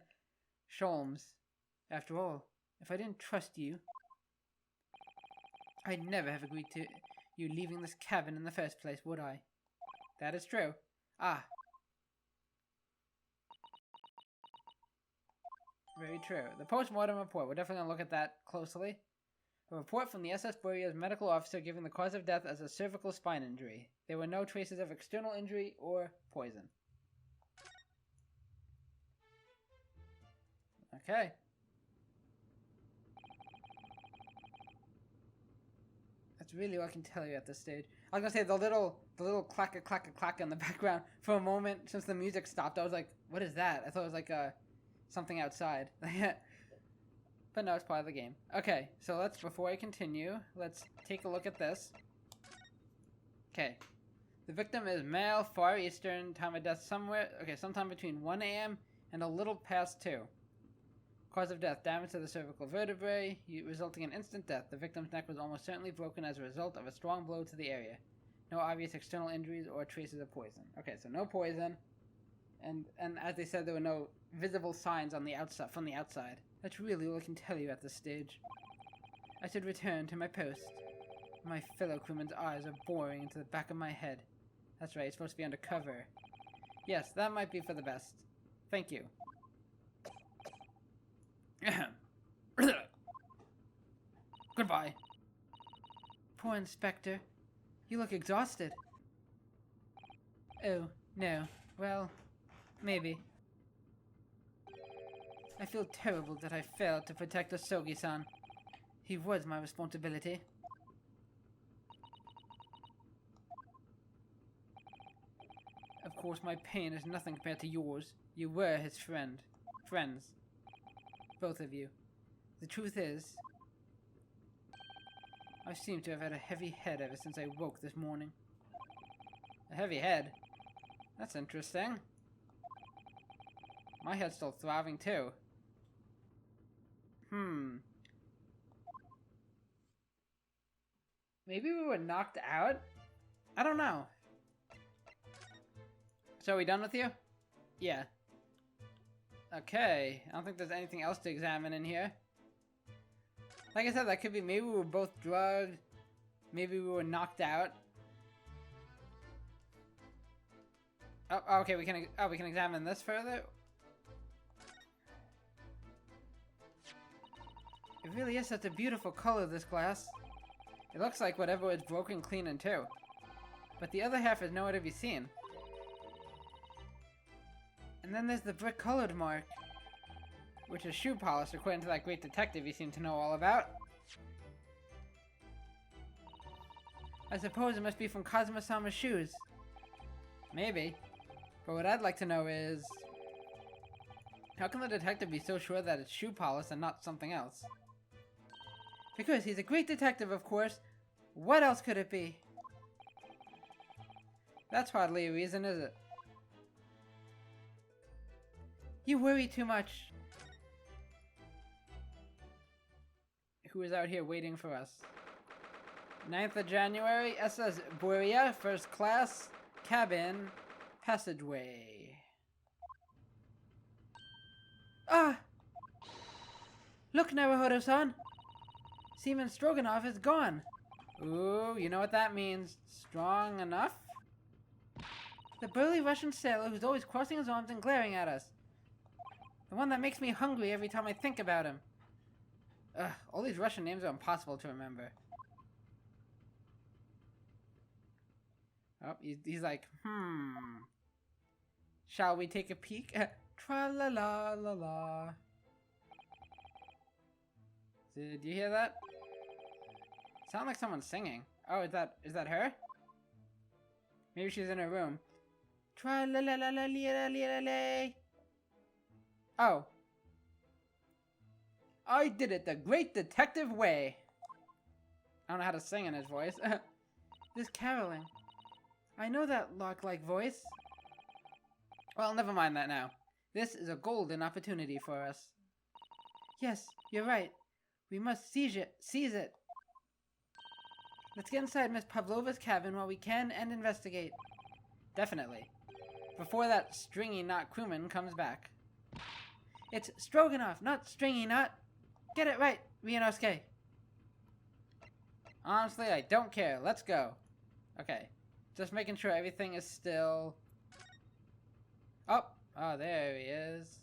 A: Sholmes. After all, if I didn't trust you, I'd never have agreed to you leaving this cabin in the first place, would I? That is true. Ah. Very true. The post-mortem report. We're definitely going to look at that closely. A report from the SS Borea's medical officer giving the cause of death as a cervical spine injury. There were no traces of external injury or poison. Okay. That's really all I can tell you at this stage. I was gonna say the little clack in the background for a moment since the music stopped. I was like, what is that? I thought it was like something outside. But no, it's part of the game. Okay, so before I continue, let's take a look at this. Okay. The victim is male, Far Eastern, time of death sometime between 1 a.m. and a little past 2. Cause of death, damage to the cervical vertebrae, resulting in instant death. The victim's neck was almost certainly broken as a result of a strong blow to the area. No obvious external injuries or traces of poison. Okay, so no poison. And as they said, there were no visible signs on the outside from the outside. That's really all I can tell you at this stage. I should return to my post. My fellow crewmen's eyes are boring into the back of my head. That's right, it's supposed to be undercover. Yes, that might be for the best. Thank you. Goodbye. Poor Inspector. You look exhausted. Oh, no. Well, maybe. I feel terrible that I failed to protect Asogi-san. He was my responsibility. Of course, my pain is nothing compared to yours. You were his friend. Friends. Both of you. The truth is, I seem to have had a heavy head ever since I woke this morning. A heavy head? That's interesting. My head's still throbbing too. Maybe we were knocked out? I don't know. So are we done with you? Yeah. Okay. I don't think there's anything else to examine in here. Like I said, that could be maybe we were both drugged. Maybe we were knocked out. Oh, okay, we can examine this further. It really is such a beautiful color, this glass. It looks like whatever was broken clean in two. But the other half is nowhere to be seen. And then there's the brick-colored mark, which is shoe polish, according to that great detective you seem to know all about. I suppose it must be from Kazuma-sama's shoes. Maybe. But what I'd like to know is, how can the detective be so sure that it's shoe polish and not something else? Because he's a great detective, of course. What else could it be? That's hardly a reason, is it? You worry too much. Who is out here waiting for us? 9th of January, SS Buria, first class, cabin, passageway. Ah! Look, Naruhodo-san! Seaman Stroganoff is gone. Ooh, you know what that means. Strong enough? The burly Russian sailor who's always crossing his arms and glaring at us. The one that makes me hungry every time I think about him. Ugh, all these Russian names are impossible to remember. Oh, he's like, Shall we take a peek? Tra-la-la-la-la. Did you hear that? Sound like someone's singing. Oh, is that her? Maybe she's in her room. Tra-la-la-la-la-la-la-la-la. Oh. I did it the great detective way. I don't know how to sing in his voice. This caroling. I know that lark-like voice. Well, never mind that now. This is a golden opportunity for us. Yes, you're right. We must seize it. Let's get inside Miss Pavlova's cabin while we can and investigate. Definitely. Before that stringy knot crewman comes back. It's Stroganoff, not Stringy Knot. Get it right, Ryunosuke. Honestly, I don't care. Let's go. Okay. Just making sure everything is still... Oh, there he is.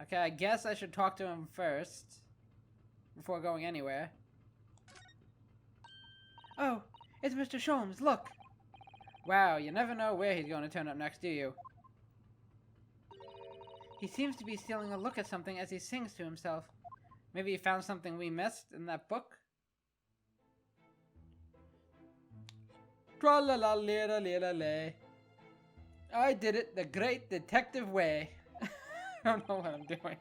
A: Okay, I guess I should talk to him first. Before going anywhere. Oh, it's Mr. Sholmes, look! Wow, you never know where he's going to turn up next, do you? He seems to be stealing a look at something as he sings to himself. Maybe he found something we missed in that book? Tra-la-la-la-la-la-la. I did it the great detective way. I don't know what I'm doing.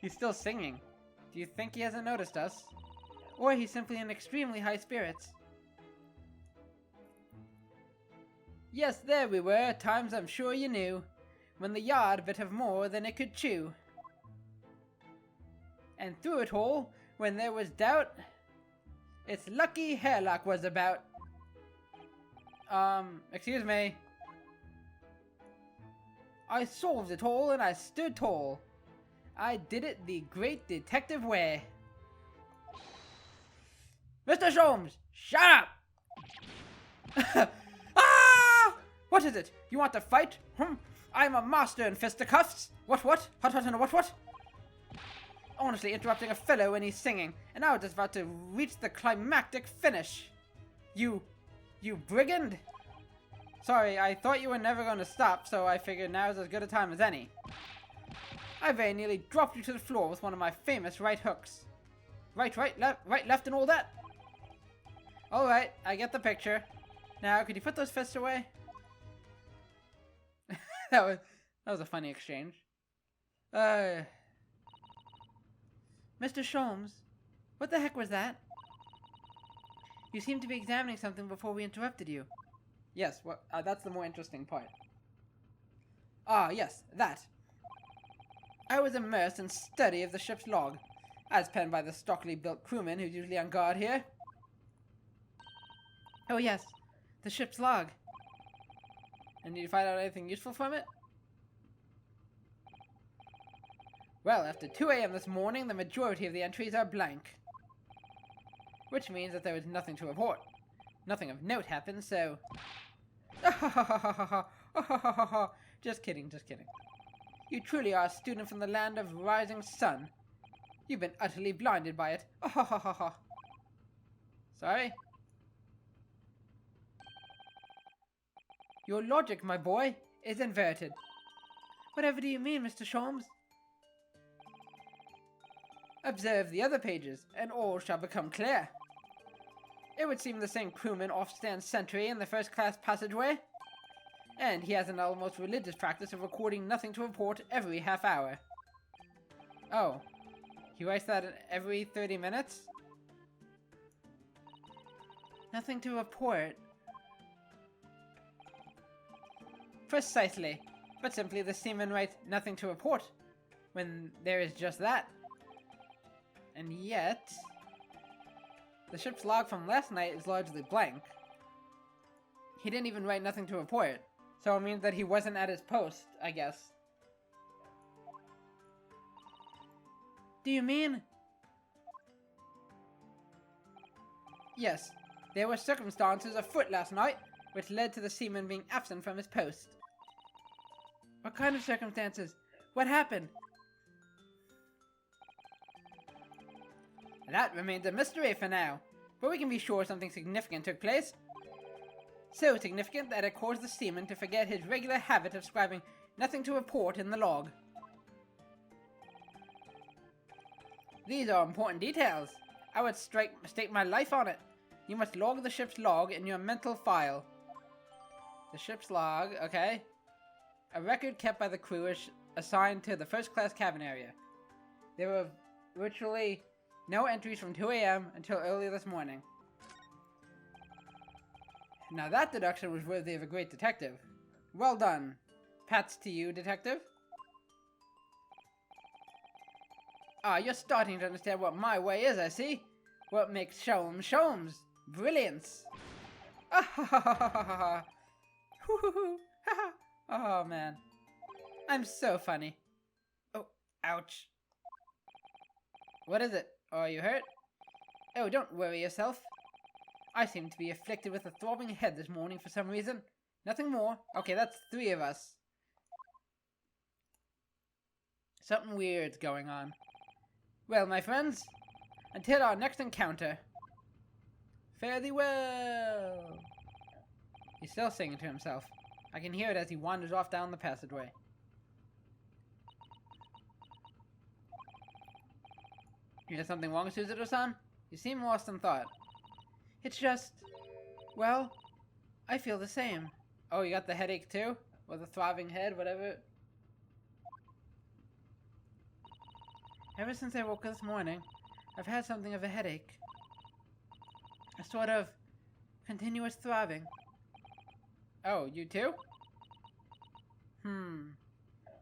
A: He's still singing. Do you think he hasn't noticed us? Or he's simply in extremely high spirits? Yes, there we were, times I'm sure you knew, when the yard bit of more than it could chew. And through it all, when there was doubt, it's lucky Hairlock was about. Excuse me. I solved it all and I stood tall. I did it the great detective way. Mr. Sholmes, shut up! Ah! What is it? You want to fight? I'm a master in fisticuffs. What? What, what? honestly interrupting a fellow when he's singing, and I was just about to reach the climactic finish. You brigand! Sorry, I thought you were never going to stop, so I figured now's as good a time as any. I very nearly dropped you to the floor with one of my famous right hooks. Right, left, and all that. Alright, I get the picture. Now, could you put those fists away? that was a funny exchange. Mr. Sholmes, what the heck was that? You seemed to be examining something before we interrupted you. Yes, well, that's the more interesting part. Ah, yes, that. I was immersed in study of the ship's log, as penned by the stockily built crewman who's usually on guard here. Oh yes, the ship's log. And did you find out anything useful from it? Well, after 2 a.m. this morning, the majority of the entries are blank. Which means that there is nothing to report. Nothing of note happened, so... Just kidding, just kidding. You truly are a student from the land of rising sun. You've been utterly blinded by it. Sorry? Your logic, my boy, is inverted. Whatever do you mean, Mr. Sholmes? Observe the other pages, and all shall become clear. It would seem the same crewman oft stands sentry in the first-class passageway. And he has an almost religious practice of recording nothing to report every half hour. Oh. He writes that every 30 minutes? Nothing to report. Precisely. But simply the seaman writes nothing to report, when there is just that. And yet... the ship's log from last night is largely blank. He didn't even write nothing to report. So it means that he wasn't at his post, I guess. Do you mean? Yes, there were circumstances afoot last night, which led to the seaman being absent from his post. What kind of circumstances? What happened? That remains a mystery for now, but we can be sure something significant took place. So significant that it caused the seaman to forget his regular habit of scribing nothing to report in the log. These are important details. I would stake my life on it. You must log the ship's log in your mental file. The ship's log, okay. A record kept by the crew is assigned to the first-class cabin area. There were virtually no entries from 2 a.m. until early this morning. Now that deduction was worthy of a great detective. Well done. Pats to you, detective. Ah, you're starting to understand what my way is, I see. What makes Sholmes Sholmes. Brilliance. Ah ha ha ha ha ha ha. Ha ha. Oh man. I'm so funny. Oh, ouch. What is it? Are you hurt? Oh, don't worry yourself. I seem to be afflicted with a throbbing head this morning for some reason. Nothing more. Okay, that's 3 of us. Something weird's going on. Well, my friends, until our next encounter, fare thee well. He's still singing to himself. I can hear it as he wanders off down the passageway. Is something wrong, Susato-san? You seem lost in thought. It's just... well, I feel the same. Oh, you got the headache too? Or the throbbing head, whatever? Ever since I woke up this morning, I've had something of a headache. A sort of continuous throbbing. Oh, you too?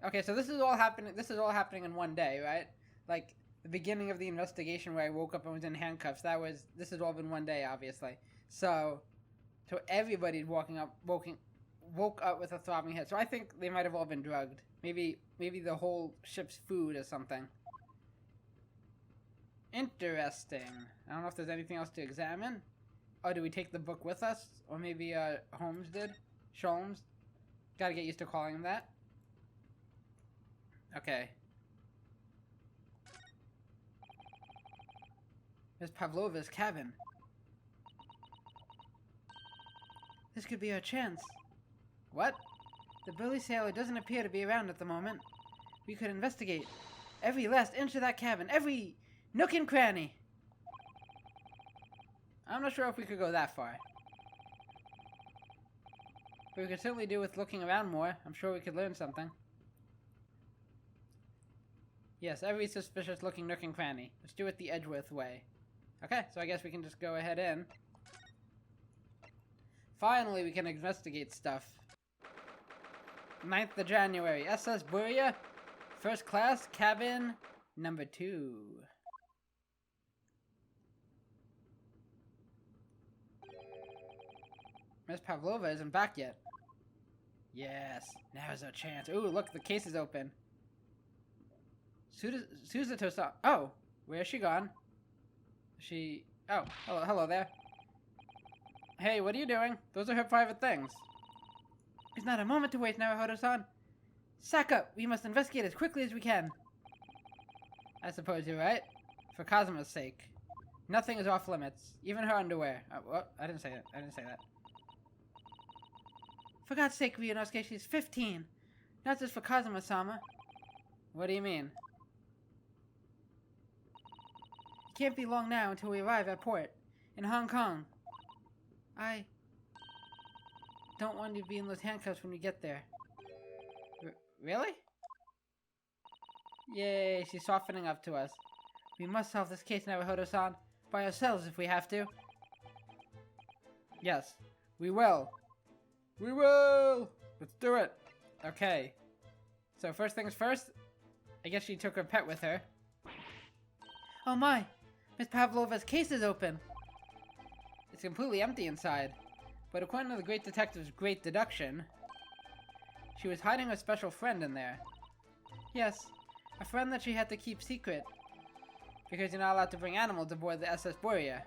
A: Okay, so this is all happening in one day, right? Like, the beginning of the investigation where I woke up and was in handcuffs, this has all been one day, obviously. So everybody woke up with a throbbing head. So I think they might have all been drugged. Maybe the whole ship's food or something. Interesting. I don't know if there's anything else to examine. Or do we take the book with us? Or maybe Holmes did? Sholmes? Gotta get used to calling him that. Okay. Miss Pavlova's cabin. This could be our chance. What? The burly sailor doesn't appear to be around at the moment. We could investigate every last inch of that cabin, every nook and cranny. I'm not sure if we could go that far. But we could certainly do with looking around more. I'm sure we could learn something. Yes, every suspicious looking nook and cranny. Let's do it the Edgeworth way. Okay, so I guess we can just go ahead in. Finally, we can investigate stuff. 9th of January, SS Buria, first class, cabin number 2. Miss Pavlova isn't back yet. Yes, now's our chance. Ooh, look, the case is open. Susato-san. Oh, where's she gone? Oh, hello there. Hey, what are you doing? Those are her private things. There's not a moment to waste, Naruhodo-san. Sack up! We must investigate as quickly as we can. I suppose you're right. For Kazuma's sake. Nothing is off limits. Even her underwear. What? I didn't say that. I didn't say that. For God's sake, Ryunosuke, she's 15. Not just for Kazuma-sama. What do you mean? It can't be long now until we arrive at port. In Hong Kong. I don't want you to be in those handcuffs when we get there. Really? Yay, she's softening up to us. We must solve this case, Naruhodo-san. By ourselves if we have to. Yes, we will. We will! Let's do it. Okay. So first things first, I guess she took her pet with her. Oh my! Miss Pavlova's case is open! It's completely empty inside. But according to the great detective's great deduction, she was hiding a special friend in there. Yes, a friend that she had to keep secret. Because you're not allowed to bring animals aboard the SS Buria.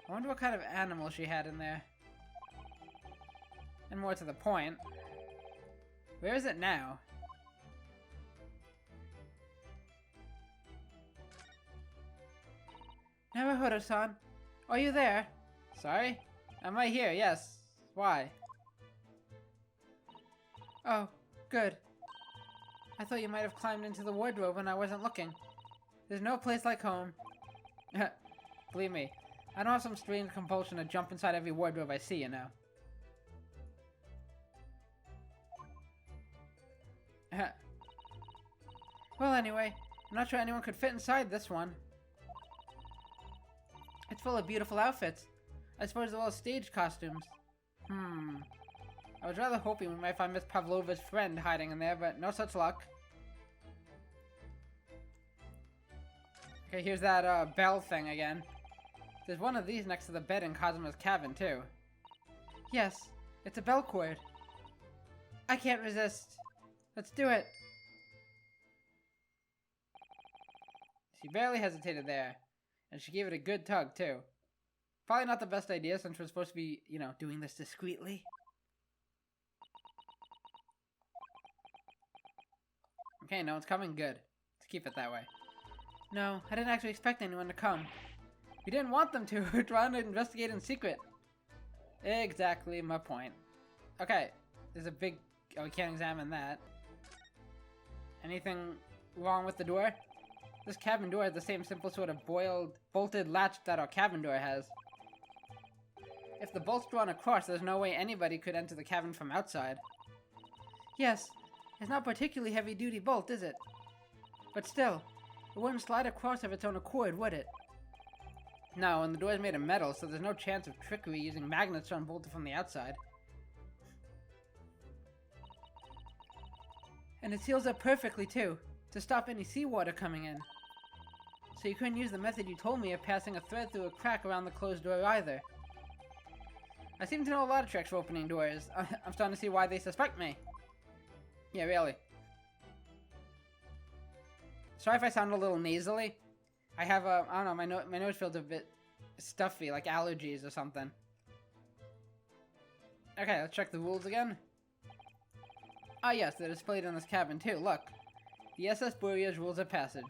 A: I wonder what kind of animal she had in there. And more to the point, where is it now? Naruhodo-san, are you there? Sorry? I'm right here, yes. Why? Oh, good. I thought you might have climbed into the wardrobe when I wasn't looking. There's no place like home. Believe me, I don't have some strange compulsion to jump inside every wardrobe I see, you know. Well, anyway, I'm not sure anyone could fit inside this one. It's full of beautiful outfits. I suppose they're all stage costumes. I was rather hoping we might find Miss Pavlova's friend hiding in there, but no such luck. Okay, here's that bell thing again. There's one of these next to the bed in Kazuma's cabin, too. Yes, it's a bell cord. I can't resist. Let's do it. She barely hesitated there, and she gave it a good tug, too. Probably not the best idea since we're supposed to be, you know, doing this discreetly. Okay, no one's coming. Good. Let's keep it that way. No, I didn't actually expect anyone to come. We didn't want them to. We're trying to investigate in secret. Exactly my point. Okay, there's a big... Oh, we can't examine that. Anything wrong with the door? This cabin door has the same simple sort of bolted latch that our cabin door has. If the bolt's drawn across, there's no way anybody could enter the cabin from outside. Yes, it's not a particularly heavy-duty bolt, is it? But still, it wouldn't slide across of its own accord, would it? No, and the door is made of metal, so there's no chance of trickery using magnets to unbolt it from the outside. And it seals up perfectly, too, to stop any seawater coming in. So you couldn't use the method you told me of passing a thread through a crack around the closed door either. I seem to know a lot of tricks for opening doors. I'm starting to see why they suspect me. Yeah, really. Sorry if I sound a little nasally. I have a, I don't know, my nose feels a bit stuffy, like allergies or something. Okay, let's check the rules again. Ah yes, they're displayed in this cabin too, look. The SS Buria's rules of passage.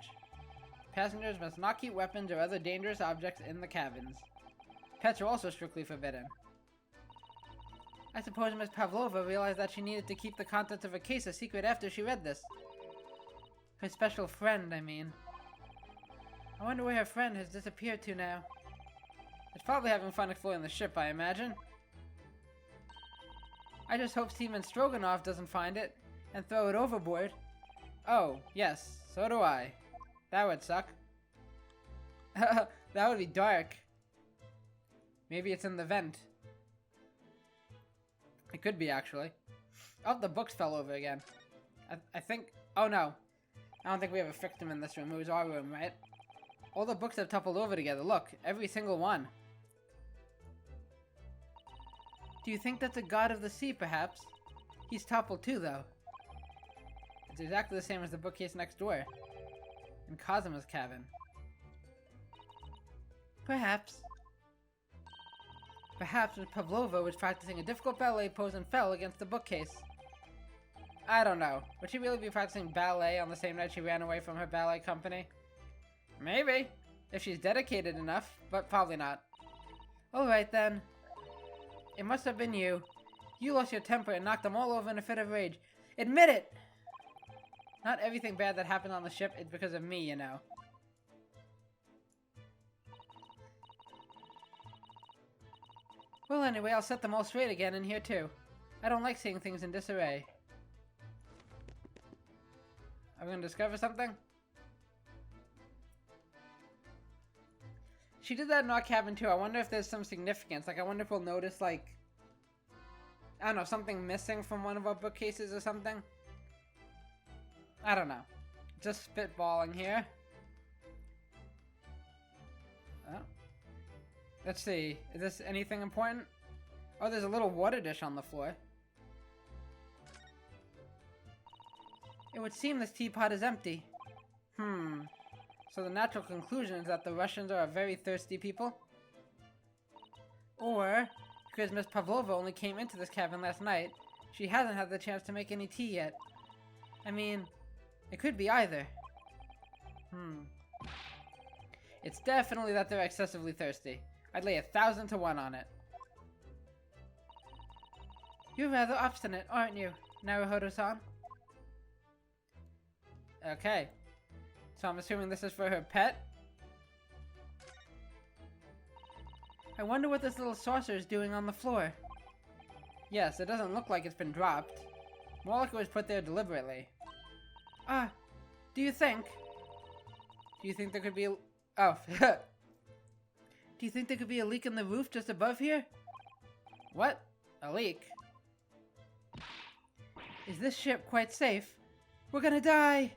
A: Passengers must not keep weapons or other dangerous objects in the cabins. Pets are also strictly forbidden. I suppose Miss Pavlova realized that she needed to keep the contents of her case a secret after she read this. Her special friend, I mean. I wonder where her friend has disappeared to now. It's probably having fun exploring the ship, I imagine. I just hope Steven Stroganoff doesn't find it and throw it overboard. Oh, yes, so do I. That would suck. That would be dark. Maybe it's in the vent. It could be, actually. Oh, the books fell over again. I think... Oh, no. I don't think we have a victim in this room. It was our room, right? All the books have toppled over together. Look, every single one. Do you think that's a god of the sea, perhaps? He's toppled too, though. It's exactly the same as the bookcase next door. In Kazuma's cabin. Perhaps. Perhaps Miss Pavlova was practicing a difficult ballet pose and fell against the bookcase. I don't know. Would she really be practicing ballet on the same night she ran away from her ballet company? Maybe. If she's dedicated enough, but probably not. Alright then. It must have been you. You lost your temper and knocked them all over in a fit of rage. Admit it! Not everything bad that happened on the ship is because of me, you know. Well, anyway, I'll set them all straight again in here, too. I don't like seeing things in disarray. Are we gonna discover something? She did that in our cabin, too. I wonder if there's some significance. Like, I wonder if we'll notice, like... I don't know, something missing from one of our bookcases or something? I don't know. Just spitballing here. Oh. Let's see. Is this anything important? Oh, there's a little water dish on the floor. It would seem this teapot is empty. So the natural conclusion is that the Russians are a very thirsty people? Or, because Miss Pavlova only came into this cabin last night, she hasn't had the chance to make any tea yet. I mean, it could be either. It's definitely that they're excessively thirsty. I'd lay 1,000 to 1 on it. You're rather obstinate, aren't you, Naruhodo-san? Okay. So I'm assuming this is for her pet? I wonder what this little saucer is doing on the floor. Yes, it doesn't look like it's been dropped. More like it was put there deliberately. Do you think? Do you think there could be a... Oh. Do you think there could be a leak in the roof just above here? What? A leak? Is this ship quite safe? We're gonna die!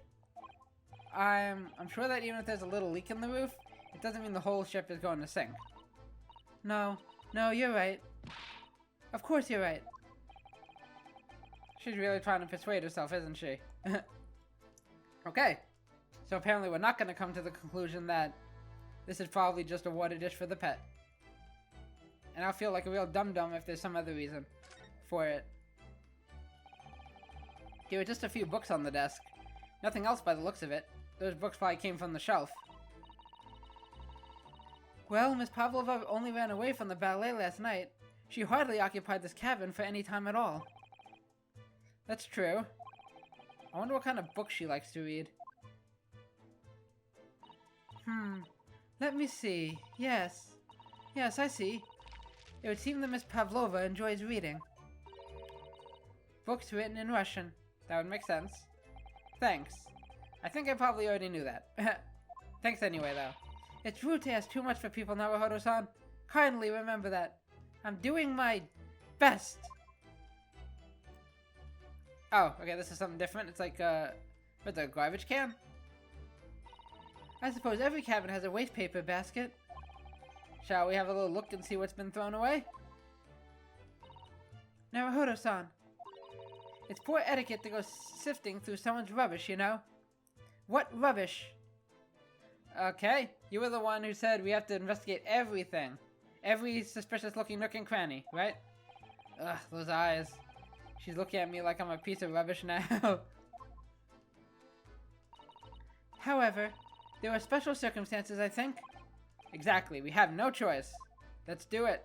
A: I'm sure that even if there's a little leak in the roof, it doesn't mean the whole ship is going to sink. No, you're right. Of course you're right. She's really trying to persuade herself, isn't she? Okay. So apparently we're not going to come to the conclusion that this is probably just a water dish for the pet. And I'll feel like a real dum-dum if there's some other reason for it. There were just a few books on the desk. Nothing else by the looks of it. Those books probably came from the shelf. Well, Miss Pavlova only ran away from the ballet last night. She hardly occupied this cabin for any time at all. That's true. I wonder what kind of books she likes to read. Let me see. Yes, I see. It would seem that Miss Pavlova enjoys reading. Books written in Russian. That would make sense. Thanks. I think I probably already knew that. Thanks anyway, though. It's rude to ask too much for people, Naruhodo-san. Kindly remember that. I'm doing my best. Oh, okay, this is something different. It's like, with a garbage can? I suppose every cabin has a waste paper basket. Shall we have a little look and see what's been thrown away? Naruhodo-san. It's poor etiquette to go sifting through someone's rubbish, you know? What rubbish? Okay, you were the one who said we have to investigate everything. Every suspicious-looking nook and cranny, right? Ugh, those eyes. She's looking at me like I'm a piece of rubbish now. However, There were special circumstances, I think. Exactly. We have no choice. Let's do it.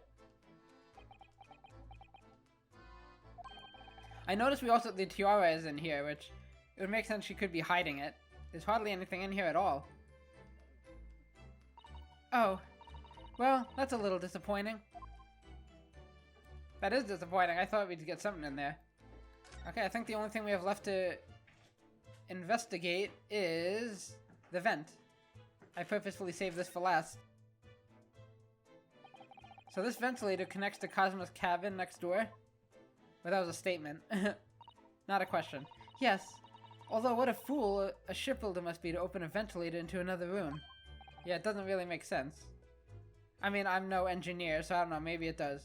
A: I noticed we also the tiara is in here, which it would make sense she could be hiding it. There's hardly anything in here at all. Oh. Well, that's a little disappointing. That is disappointing. I thought we'd get something in there. Okay, I think the only thing we have left to investigate is the vent. I purposefully saved this for last. So this ventilator connects to Cosmo's cabin next door? Well, that was a statement. Not a question. Yes. Although, what a fool a shipbuilder must be to open a ventilator into another room. Yeah, it doesn't really make sense. I mean, I'm no engineer, so I don't know. Maybe it does.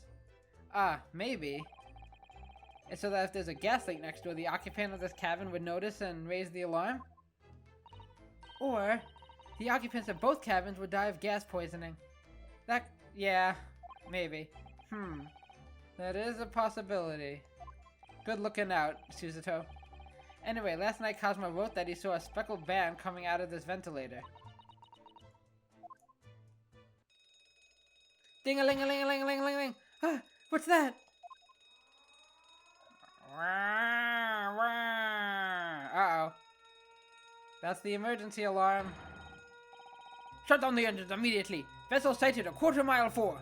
A: Ah, maybe. It's so that if there's a gas leak next door, the occupant of this cabin would notice and raise the alarm? Or, the occupants of both cabins would die of gas poisoning. That, yeah, maybe. That is a possibility. Good looking out, Susato. Anyway, last night Cosmo wrote that he saw a speckled band coming out of this ventilator. Ding-a-ling-a-ling-a-ling-a-ling-a-ling-a-ling! Ah, what's that? Uh-oh. That's the emergency alarm. Shut down the engines immediately. Vessel sighted a quarter-mile forward.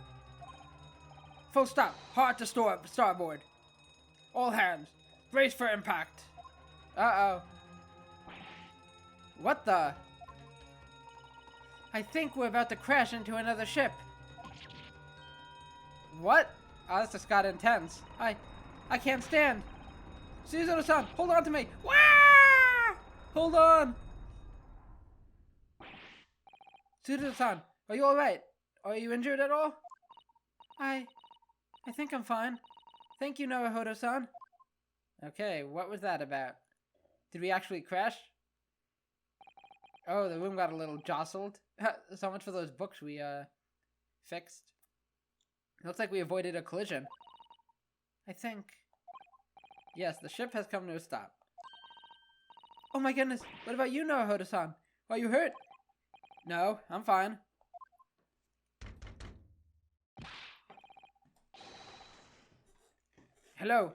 A: Full stop. Hard to starboard. All hands. Brace for impact. Uh-oh. What the? I think we're about to crash into another ship. What? Oh, this just got intense. I can't stand. Susato-san, hold on to me. Wah! Hold on. Susato-san, are you alright? Are you injured at all? I think I'm fine. Thank you, Naruhodo-san. Okay, what was that about? Did we actually crash? Oh, the room got a little jostled. So much for those books we, fixed. Looks like we avoided a collision. I think. Yes, the ship has come to a stop. Oh my goodness, what about you, Naruhodo-san? Are you hurt? No, I'm fine. Hello,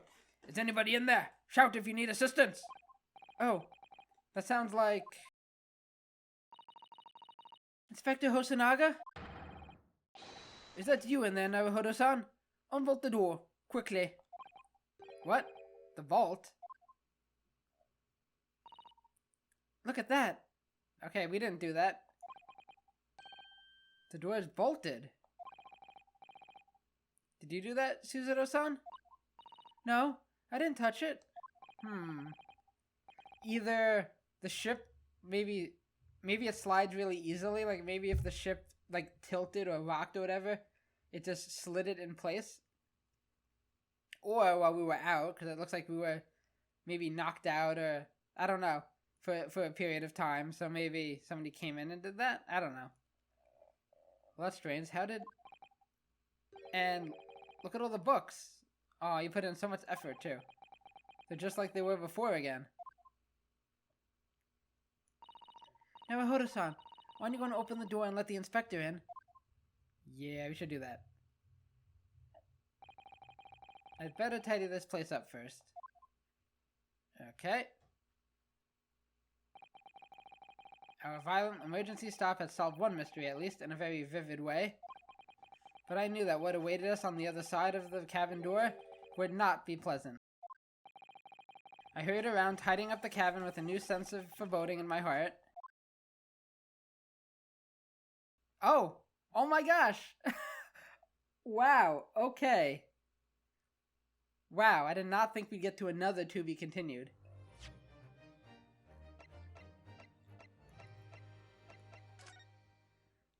A: is anybody in there? Shout if you need assistance. Oh, that sounds like... Inspector Hosonaga? Is that you in there, Naruhodo-san? Unbolt the door, quickly. What? The vault? Look at that. Okay, we didn't do that. The door is bolted. Did you do that, Susato-san? No, I didn't touch it. Either the ship, maybe it slides really easily, like maybe if the ship like tilted or rocked or whatever, it just slid it in place. Or while we were out, because it looks like we were maybe knocked out or, I don't know, for a period of time. So maybe somebody came in and did that? I don't know. Well, that's strange. How did... And look at all the books. Oh, you put in so much effort, too. They're just like they were before again. Naruhodo-san, why aren't you going to open the door and let the inspector in? Yeah, we should do that. I'd better tidy this place up first. Okay. Our violent emergency stop had solved one mystery, at least in a very vivid way. But I knew that what awaited us on the other side of the cabin door would not be pleasant. I hurried around, tidying up the cabin with a new sense of foreboding in my heart. Oh! Oh my gosh! Wow, okay. Wow, I did not think we'd get to another to be continued.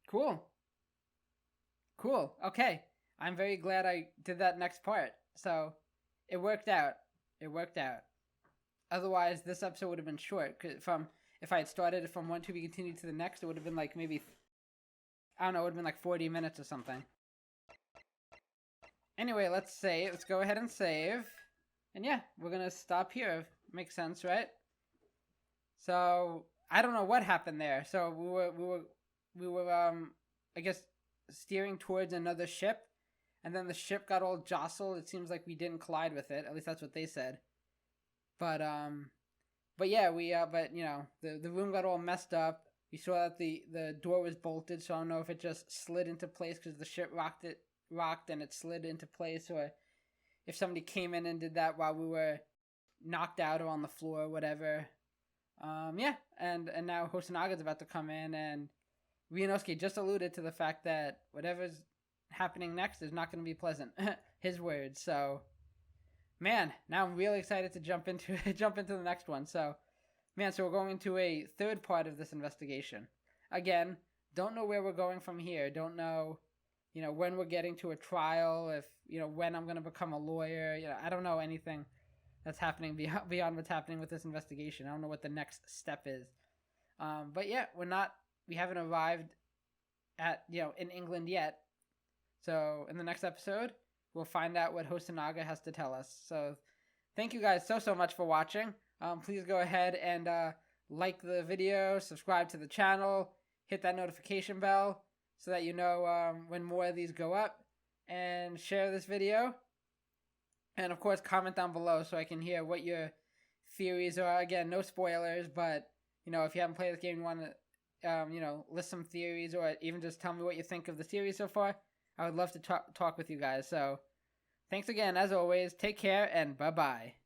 A: Cool. Cool, okay. I'm very glad I did that next part. So, it worked out. It worked out. Otherwise, this episode would have been short. If I had started it from one to be continued to the next, it would have been like maybe... I don't know, it would have been like 40 minutes or something. Anyway, let's save. Let's go ahead and save. And yeah, we're gonna stop here. Makes sense, right? So, I don't know what happened there. So we were I guess steering towards another ship, and then the ship got all jostled. It seems like we didn't collide with it. At least that's what they said. But yeah, but you know, the room got all messed up. We saw that the door was bolted, so I don't know if it just slid into place because the ship rocked and it slid into place, or if somebody came in and did that while we were knocked out or on the floor or whatever. Yeah, and now Hosanaga's about to come in, and Ryunosuke just alluded to the fact that whatever's happening next is not going to be pleasant. His words. So, man, now I'm really excited to jump into the next one. So, man, so we're going into a third part of this investigation. Again, don't know where we're going from here. Don't know, you know, when we're getting to a trial. If you know when I'm going to become a lawyer. You know, I don't know anything that's happening beyond what's happening with this investigation. I don't know what the next step is. But yeah, we haven't arrived at, you know, in England yet. So in the next episode, we'll find out what Hosanaga has to tell us. So thank you guys so much for watching. Please go ahead and like the video, subscribe to the channel, hit that notification bell so that you know when more of these go up, and share this video. And of course, comment down below so I can hear what your theories are. Again, no spoilers, but you know, if you haven't played this game, you want to, you know, list some theories, or even just tell me what you think of the series so far. I would love to talk with you guys. So, thanks again, as always. Take care, and bye-bye.